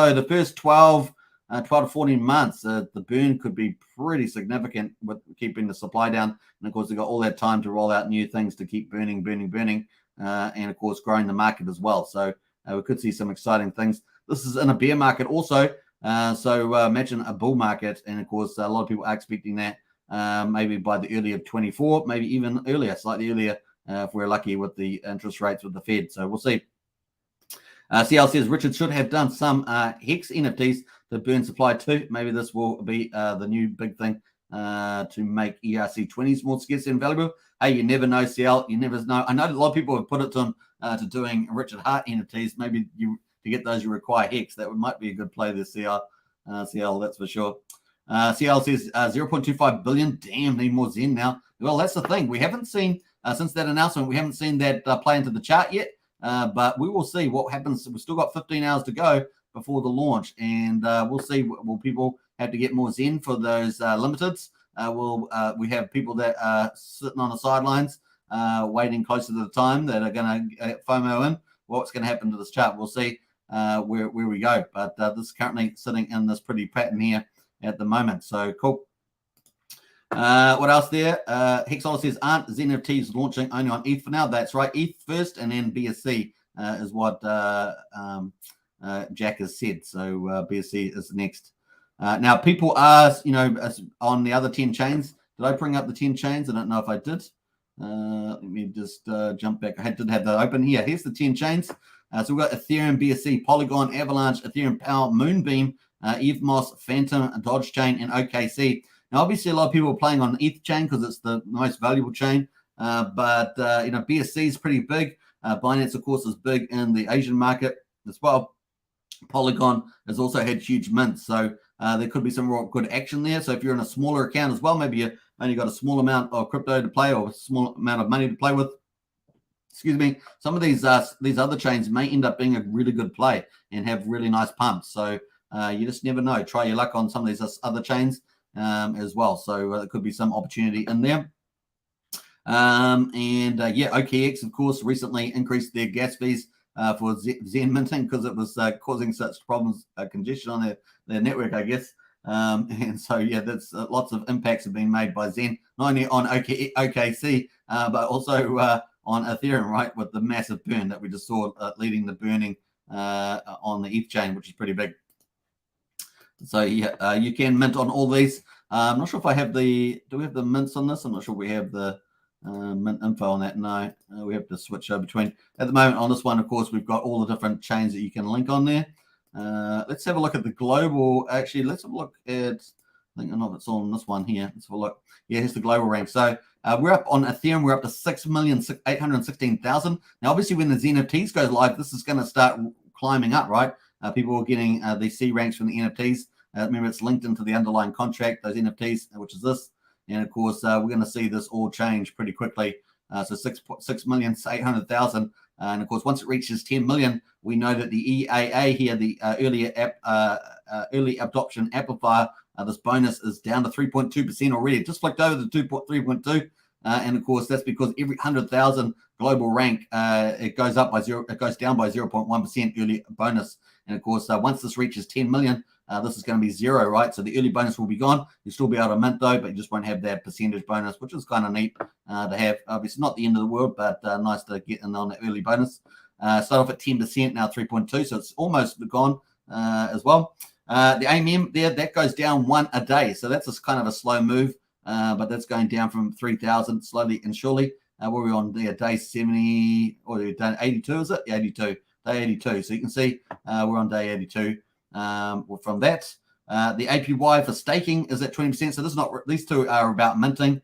12 to 14 months, the burn could be pretty significant with keeping the supply down. And of course, they've got all that time to roll out new things to keep burning, and of course, growing the market as well. So we could see some exciting things. This is in a bear market also. So imagine a bull market. And of course, a lot of people are expecting that maybe by the early of 24, maybe even earlier, slightly earlier, if we're lucky with the interest rates with the Fed. So we'll see. CL says Richard should have done some Hex NFTs to burn supply too. Maybe this will be the new big thing to make ERC20s more scarce and valuable. Hey, you never know, CL. You never know. I know a lot of people have put it to him to doing Richard Hart NFTs. Maybe to get those, you require Hex. That might be a good play there, CL. CL, that's for sure. CL says 0.25 billion. Damn, need more Zen now. Well, that's the thing. We haven't seen, since that announcement, we haven't seen that play into the chart yet. But we will see what happens. We've still got 15 hours to go before the launch, and we'll see. Will people have to get more Zen for those limiteds? Will we have people that are sitting on the sidelines waiting closer to the time that are going to FOMO in? What's going to happen to this chart? We'll see where we go. But this is currently sitting in this pretty pattern here at the moment. So cool. What else there? Hexolder says, aren't Zen NFTs launching only on ETH for now? That's right. ETH first and then BSC is what Jack has said. So BSC is next. Now, people are, on the other 10 chains. Did I bring up the 10 chains? I don't know if I did. Let me just jump back. I did have that open here. Here's the 10 chains. So we've got Ethereum, BSC, Polygon, Avalanche, Ethereum Power, Moonbeam, EVMOS, Phantom, Dodge Chain, and OKC. Now, obviously, a lot of people are playing on ETH chain because it's the most valuable chain, but BSC is pretty big. Binance, of course, is big in the Asian market as well. Polygon has also had huge mints, so there could be some real good action there. So if you're in a smaller account as well, maybe you only got a small amount of crypto to play or a small amount of money to play with, excuse me, some of these other chains may end up being a really good play and have really nice pumps. So you just never know. Try your luck on some of these other chains as well. So there could be some opportunity in there. OKX, of course, recently increased their gas fees for Zen minting because it was causing such problems, congestion on their network, I guess. And so, yeah, that's lots of impacts have been made by Zen, not only on OKC, but also on Ethereum, right, with the massive burn that we just saw leading the burning on the ETH chain, which is pretty big. So, yeah, you can mint on all these. I'm not sure if I have do we have the mints on this? I'm not sure we have the mint info on that. No, we have to switch between. At the moment on this one, of course, we've got all the different chains that you can link on there. Let's have a look at the global. Actually, let's have a look at, I think I know if it's on this one here. Let's have a look. Yeah, here's the global rank. So we're up on Ethereum. We're up to 6,816,000. Now, obviously, when the Zen NFTs goes live, this is going to start climbing up, right? People are getting the C ranks from the NFTs. Remember, it's linked into the underlying contract, those NFTs, which is this. And of course, we're going to see this all change pretty quickly. So 6,800,000. And of course, once it reaches 10 million, we know that the EAA here, the early adoption amplifier, this bonus is down to 3.2% already. It just flicked over to 3.2. And of course, that's because every 100,000 global rank, it goes down by 0.1% early bonus. And of course, once this reaches 10 million, this is going to be 0, right? So the early bonus will be gone. You'll still be able to mint though, but you just won't have that percentage bonus, which is kind of neat to have. Obviously, not the end of the world, but nice to get in on the early bonus. Start off at 10%, now 3.2, so it's almost gone as well. The AMM there, that goes down 1 a day, so that's a kind of a slow move, but that's going down from 3,000 slowly and surely. Where we're on there, day 70, or day 82, is it? Yeah, 82, day 82. So you can see we're on day 82. From that, the APY for staking is at 20%. So this is not, these two are about minting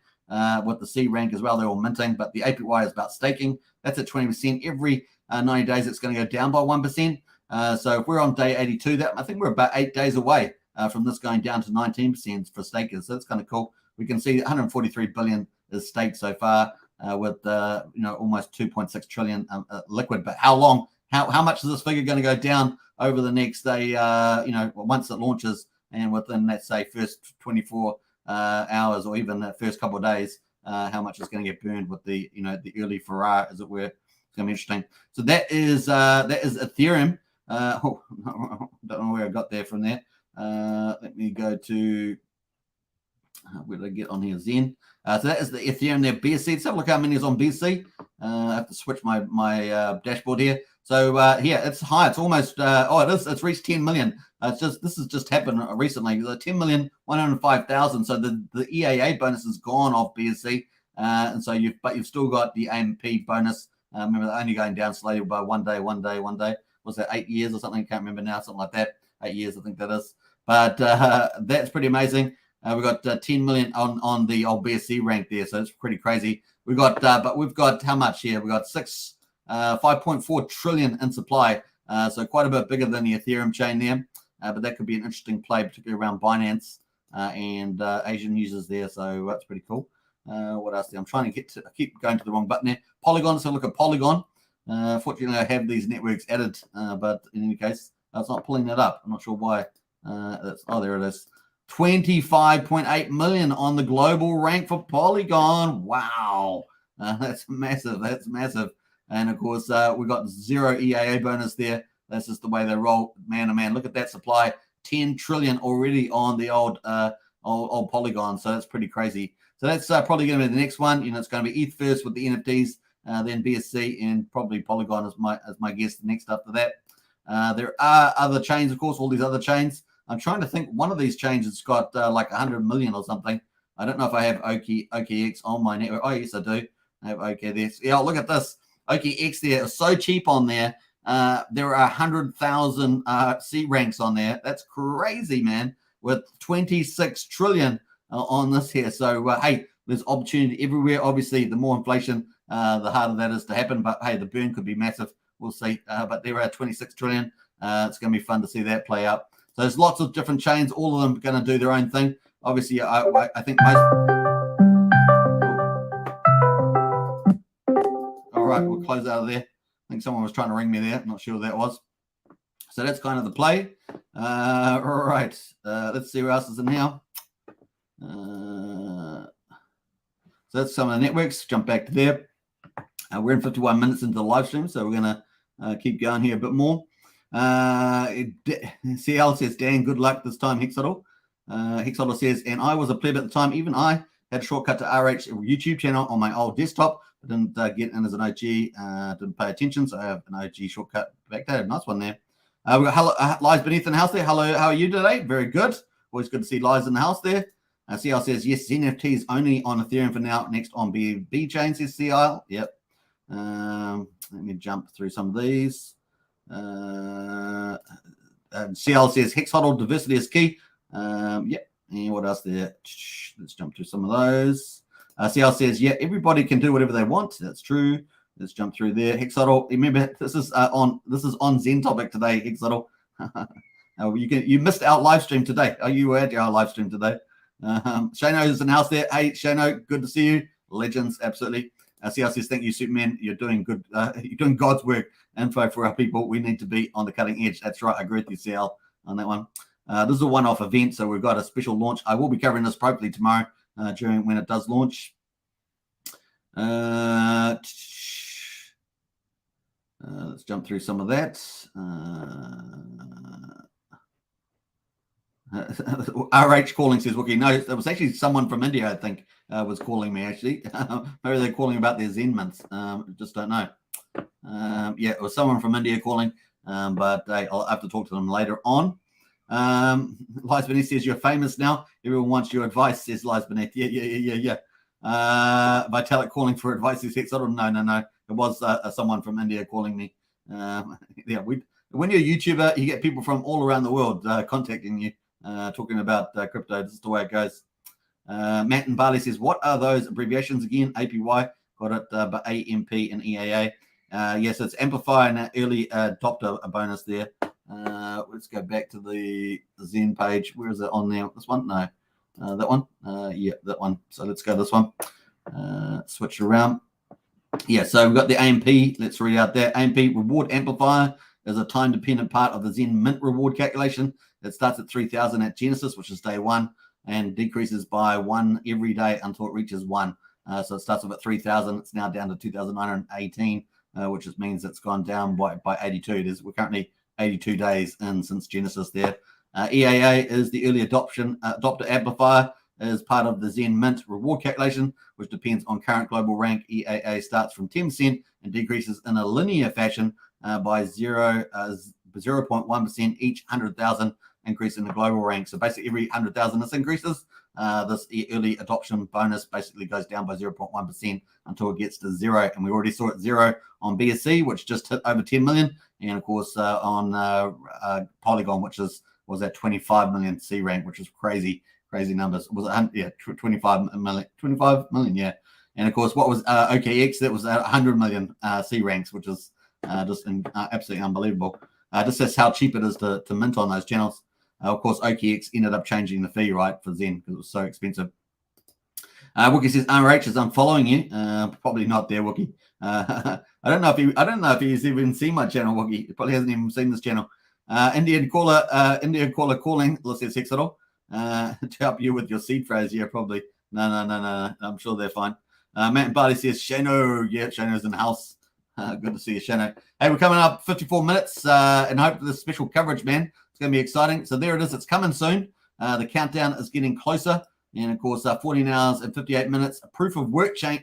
with the C rank as well. They're all minting, but the APY is about staking. That's at 20%. Every 90 days, it's going to go down by 1%. So if we're on day 82, that I think we're about 8 days away from this going down to 19% for stakers. So that's kind of cool. We can see 143 billion is staked so far with almost 2.6 trillion liquid. But how long? How much is this figure going to go down over the next day, once it launches and within, let's say, first 24 hours or even the first couple of days, how much is going to get burned with the early Farrar, as it were. It's going to be interesting. So that is Ethereum. Don't know where I got there from there. Let me go to, where did I get on here? Zen. So that is the Ethereum there. BSC. Let's have a look how many is on BSC. I have to switch my dashboard here. So it's high. It's almost it's reached 10 million. This has just happened recently. 10,105,000. So the EAA bonus is gone off BSC, and so you've still got the AMP bonus. Remember, they're only going down slowly by one day. Was that 8 years or something? I can't remember now. Something like that. 8 years, I think that is. But that's pretty amazing. We've got 10 million on the old BSC rank there, so it's pretty crazy. We've got how much here? We've got 5.4 trillion in supply, so quite a bit bigger than the Ethereum chain there. But that could be an interesting play, particularly around Binance and Asian users there. So that's pretty cool. What else? I'm trying to I keep going to the wrong button there. Polygon. So look at Polygon. Fortunately, I have these networks added, but in any case, it's not pulling that up. I'm not sure why. There it is. 25.8 million on the global rank for Polygon. Wow, that's massive. That's massive. And of course, we got 0 EAA bonus there. That's just the way they roll. Man, oh man, look at that supply. 10 trillion already on the old Polygon. So that's pretty crazy. So that's probably going to be the next one. It's going to be ETH first with the NFTs, then BSC, and probably Polygon as my guess next after that. There are other chains, of course, all these other chains. I'm trying to think. One of these chains has got like 100 million or something. I don't know if I have OKX on my network. Oh, yes, I do. I have OK there. Yeah, look at this. OKX there is so cheap on there. there are 100,000 C ranks on there. That's crazy, man, with 26 trillion on this here. So, hey, there's opportunity everywhere. Obviously, the more inflation, the harder that is to happen. But, hey, the burn could be massive. We'll see. But there are 26 trillion. It's going to be fun to see that play out. So there's lots of different chains, all of them going to do their own thing. Obviously, I think most... All right, we'll close out of there. I think someone was trying to ring me there. Not sure who that was. So that's kind of the play. All right, let's see who else is in here. So that's some of the networks. Jump back to there. We're in 51 minutes into the live stream, so we're going to keep going here a bit more. CL says, Dan, good luck this time, Hexodl. Hexodl says, and I was a pleb at the time. Even I had a shortcut to RH YouTube channel on my old desktop. I didn't get in as an OG, didn't pay attention, so I have an OG shortcut backdated. Nice one there. We've got Lies beneath in the house there. Hello, how are you today? Very good. Always good to see Lies in the house there. CL says, yes, Zen NFT is only on Ethereum for now. Next on BNB chain, says CL. Yep. Let me jump through some of these. CL says Hexodl diversity is key. Yep. And what else there? Let's jump through some of those. CL says, yeah, everybody can do whatever they want. That's true. Let's jump through there. Hexodl. Remember, this is on Zen topic today. Hexodl. You missed our live stream today. Oh, you were at our live stream today. Shano is in the house there. Hey, Shano, good to see you. Legends, absolutely. CL says, thank you, Superman. You're doing good. You're doing God's work. Info for our people. We need to be on the cutting edge. That's right. I agree with you, CL, on that one. This is a one-off event, so we've got a special launch. I will be covering this probably tomorrow during when it does launch. Let's jump through some of that. RH calling says, okay, no, there was actually someone from India, I think, was calling me, actually. Maybe they're calling about their Zen mints. Just don't know. Yeah, it was someone from India calling, but I'll have to talk to them later on. Lies Beneath says, you're famous now. Everyone wants your advice, says Lies Beneath. Yeah. Vitalik calling for advice, says Hexodl. No. It was someone from India calling me. Yeah, when you're a YouTuber, you get people from all around the world contacting you, talking about crypto. This is the way it goes. Matt and Barley says, what are those abbreviations again? APY, got it, but AMP and EAA. Yes, it's Amplify and early adopter bonus there. Let's go back to the Zen page. Where is it on there? This one? No. That one? Yeah, that one. So let's go this one. Switch around. Yeah, so we've got the AMP. Let's read out that. AMP reward amplifier is a time-dependent part of the Zen Mint reward calculation. It starts at 3,000 at Genesis, which is day one, and decreases by 1 every day until it reaches 1. So it starts off at 3,000. It's now down to 2,918, which just means it's gone down by 82. We're currently 82 days in since Genesis there. EAA is the early adopter amplifier, is part of the Zen Mint reward calculation, which depends on current global rank. EAA starts from 10% and decreases in a linear fashion by 0.1% each 100,000 increase in the global rank. So basically every 100,000 this increases, this early adoption bonus basically goes down by 0.1% until it gets to 0. And we already saw it 0 on BSC, which just hit over 10 million. And of course on Polygon, which was at 25 million C rank, which is crazy numbers. Was it? Yeah, 25 million, yeah. And of course, what was OKX? That was at 100 million C ranks, which is just absolutely unbelievable. This is how cheap it is to mint on those channels. Of course, OKX ended up changing the fee, right, for Zen because it was so expensive. Wookie says RH is unfollowing you. Probably not there, Wookie. I don't know if he's even seen my channel, Wookie. He probably hasn't even seen this channel. Indian caller calling. Let's say Hexodl to help you with your seed phrase. Yeah, probably. No. I'm sure they're fine. Matt and Barley says Shano. Yeah, Shano's in the house. Good to see you, Shano. Hey, we're coming up 54 minutes, and hope for this special coverage, man. It's going to be exciting. So there it is. It's coming soon. The countdown is getting closer, and of course, 14 hours and 58 minutes. A proof of burn chain,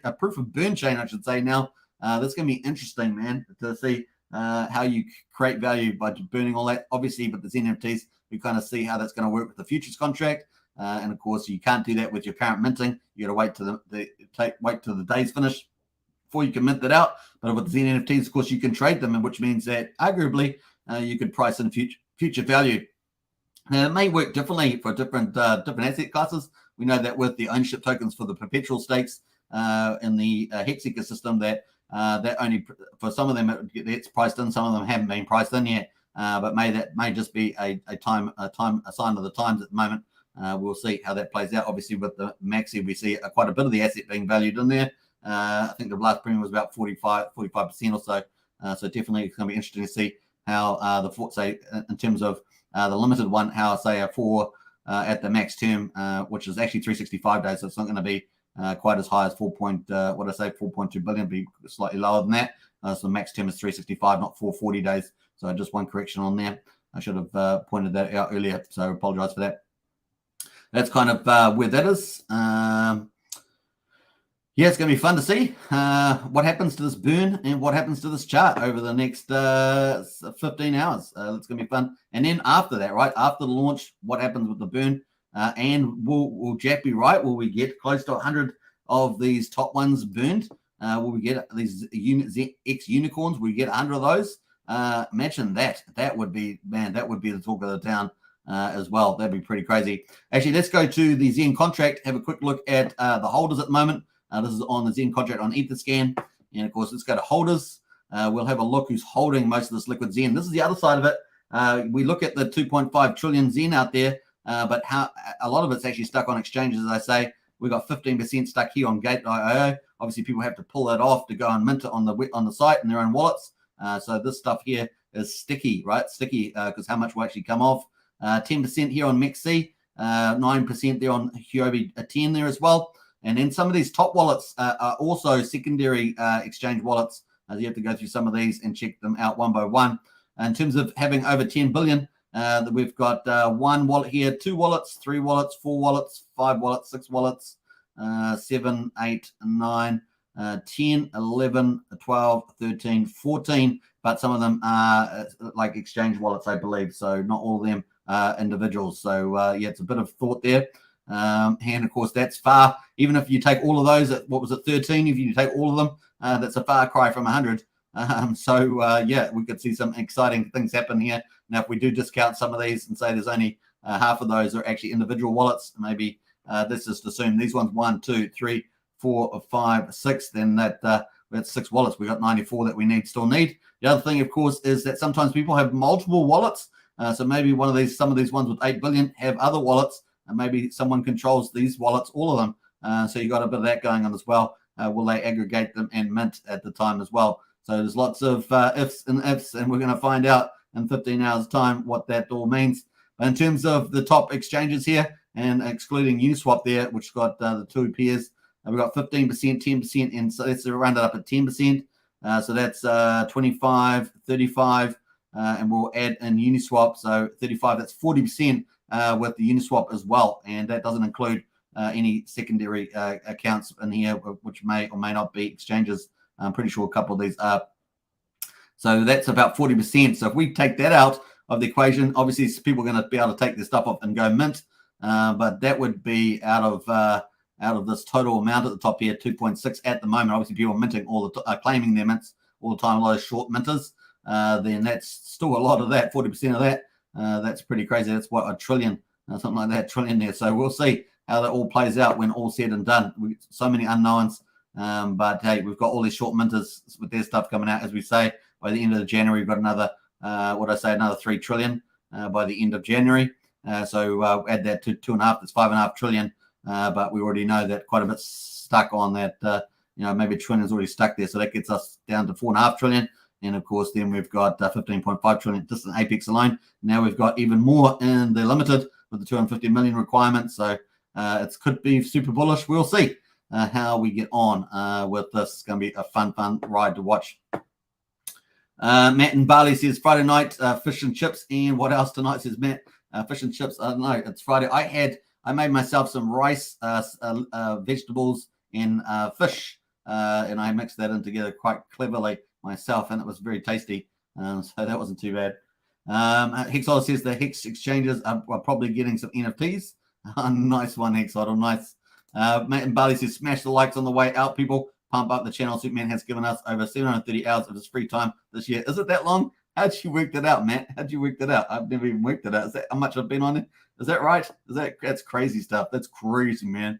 I should say. Now, that's going to be interesting, man, to see how you create value by burning all that. Obviously, with the Zen NFTs, we kind of see how that's going to work with the futures contract. And of course, you can't do that with your current minting. You got to wait till the days finish. before you can mint that out. But with Zen NFTs, of course, you can trade them, and which means that arguably you could price in future value. Now, it may work differently for different asset classes. We know that with the ownership tokens for the perpetual stakes in the Hex ecosystem, that only for some of them it's priced in, some of them haven't been priced in yet. But that may just be a sign of the times at the moment. We'll see how that plays out. Obviously, with the Maxi, we see quite a bit of the asset being valued in there. I think the last premium was about 45% or so. So definitely it's going to be interesting to see how in terms of the limited one, how say at the max term, which is actually 365 days. So it's not going to be quite as high as 4.2 billion, be slightly lower than that. So the max term is 365, not 440 days. So just one correction on there. I should have pointed that out earlier, so I apologize for that. That's kind of where that is. Yeah, it's going to be fun to see what happens to this burn and what happens to this chart over the next 15 hours. It's going to be fun. And then after that, right, after the launch, what happens with the burn? And will Jack be right? Will we get close to 100 of these top ones burned? Will we get these X unicorns? Will we get 100 of those? Imagine that. That would be, man, that would be the talk of the town as well. That'd be pretty crazy. Actually, let's go to the Zen contract, have a quick look at the holders at the moment. This is on the Zen contract on Etherscan. And of course, let's go to holders. We'll have a look who's holding most of this liquid Zen. This is the other side of it. We look at the 2.5 trillion Zen out there, but how a lot of it's actually stuck on exchanges, as I say. We've got 15% stuck here on Gate.io. Obviously, people have to pull that off to go and mint it on the site in their own wallets. So this stuff here is sticky, right? Sticky because how much will actually come off. 10% here on MEXC, 9% there on Huobi 10 there as well. And then some of these top wallets are also secondary exchange wallets. You have to go through some of these and check them out one by one. In terms of having over 10 billion, we've got one wallet here, 2 wallets, 3 wallets, 4 wallets, 5 wallets, 6 wallets, 7, 8, 9, 10, 11, 12, 13, 14. But some of them are like exchange wallets, I believe. So not all of them are individuals. So yeah, it's a bit of thought there. And of course, that's far, even if you take all of those at, what was it, 13, if you take all of them, that's a far cry from 100. Yeah, we could see some exciting things happen here. Now, if we do discount some of these and say there's only half of those are actually individual wallets, maybe let's just assume these ones 1, 2, 3, 4, 5, 6, then that's 6 wallets. We got 94 that we still need. The other thing, of course, is that sometimes people have multiple wallets. So maybe some of these ones with 8 billion have other wallets. And maybe someone controls these wallets, all of them. So you got a bit of that going on as well. Will they aggregate them and mint at the time as well? So there's lots of ifs, and we're going to find out in 15 hours time what that all means. But in terms of the top exchanges here, and excluding Uniswap there, which got the 2 peers, we've got 15%, 10%, and so let's round it up at 10%. So that's 25, 35, and we'll add in Uniswap. So 35, that's 40%. With the Uniswap as well, and that doesn't include any secondary accounts in here, which may or may not be exchanges. I'm pretty sure a couple of these are. So that's about 40%. So if we take that out of the equation, obviously people are going to be able to take their stuff off and go mint, but that would be out of this total amount at the top here, 2.6 at the moment. Obviously, people are minting claiming their mints all the time. A lot of short minters. Then that's still a lot of that, 40% of that. That's pretty crazy. That's what, a trillion, something like that, trillion there. So we'll see how that all plays out when all's said and done. So many unknowns, but hey, we've got all these short minters with their stuff coming out. As we say, by the end of January, we've got another, another 3 trillion by the end of January. So add that to 2.5, that's 5.5 trillion. But we already know that quite a bit stuck on that. Maybe a trillion is already stuck there. So that gets us down to 4.5 trillion. And of course, then we've got 15.5 trillion just in Apex alone. Now we've got even more in the limited with the 250 million requirement. So it could be super bullish. We'll see how we get on with this. It's going to be a fun ride to watch. Matt in Bali says Friday night fish and chips. And what else tonight, says Matt? Fish and chips. I don't know. It's Friday. I made myself some rice, vegetables, and fish, and I mixed that in together quite cleverly myself, and it was very tasty. So that wasn't too bad. Hexodal says the Hex exchanges are probably getting some NFTs. Nice one, Hexodal. Nice. Matt and Bali says smash the likes on the way out, people. pump up the channel. Superman has given us over 730 hours of his free time this year. Is it that long? How'd you work that out, Matt? How'd you work that out? I've never even worked it out. Is that how much I've been on it? Is that right? That's crazy stuff. That's crazy, man.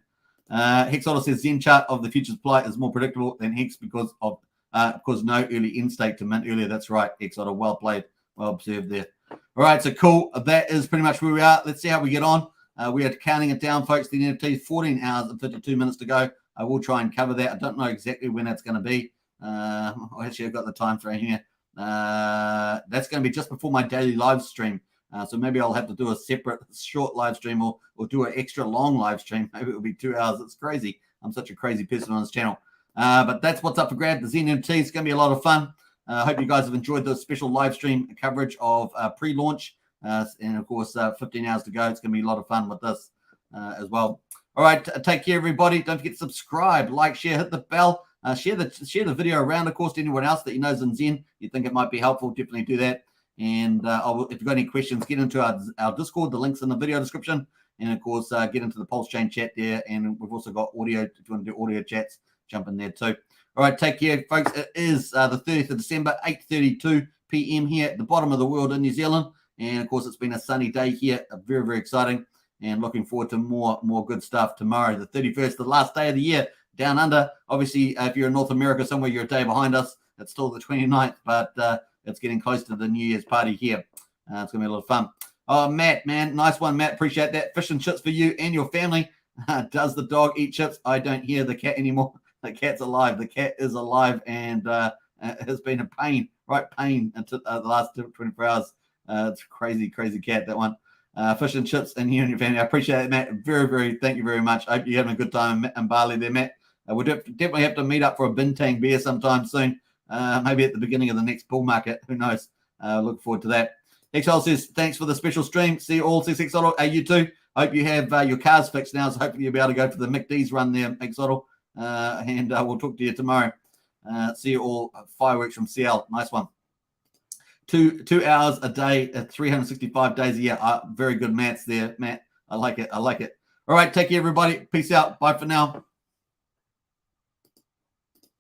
Hex says Zen chart of the futures supply is more predictable than Hex because no early in stake to mint earlier. That's right, Hex well played, well observed there. All right, so cool. That is pretty much where we are. Let's see how we get on. We are counting it down, folks. The NFT 14 hours and 52 minutes to go. I will try and cover that. I don't know exactly when that's going to be. Actually, I've got the time frame here. That's going to be just before my daily live stream. So maybe I'll have to do a separate short live stream or do an extra long live stream. Maybe it'll be 2 hours. It's crazy. I'm such a crazy person on this channel. But that's what's up for grabs. The Zen NFT is going to be a lot of fun. I hope you guys have enjoyed the special live stream coverage of pre-launch. And of course, 15 hours to go. It's going to be a lot of fun with this as well. All right, take care, everybody. Don't forget to subscribe, like, share, hit the bell. Share the video around, of course, to anyone else that you know is in Zen. You think it might be helpful, definitely do that. And if you've got any questions, get into our Discord. The link's in the video description. And, of course, get into the Pulsechain chat there. And we've also got audio. If you want to do audio chats, jump in there too. All right, take care, folks. It is the 30th of December, 8:32 p.m. here at the bottom of the world in New Zealand. And, of course, it's been a sunny day here. Very, very exciting. And looking forward to more good stuff tomorrow, the 31st, the last day of the year. Down under, obviously, if you're in North America somewhere, you're a day behind us. It's still the 29th, but it's getting close to the New Year's party here. It's going to be a lot of fun. Oh, Matt, man, nice one, Matt. Appreciate that. Fish and chips for you and your family. Does the dog eat chips? I don't hear the cat anymore. The cat's alive. The cat is alive and has been a pain, right? Pain until the last 24 hours. It's a crazy, crazy cat, that one. Fish and chips and you and your family. I appreciate it, Matt. Very, very, thank you very much. I hope you're having a good time in Bali there, Matt. We'll definitely have to meet up for a bintang beer sometime soon. Maybe at the beginning of the next bull market. Who knows? Look forward to that. XL says, thanks for the special stream. See you all. You too. Hope you have your cars fixed now, so hopefully you'll be able to go for the McD's run there, XL. And we'll talk to you tomorrow. See you all. Fireworks from CL. Nice one. 2 hours a day, 365 days a year. Very good maths there, Matt. I like it. I like it. All right, take care, everybody. Peace out. Bye for now.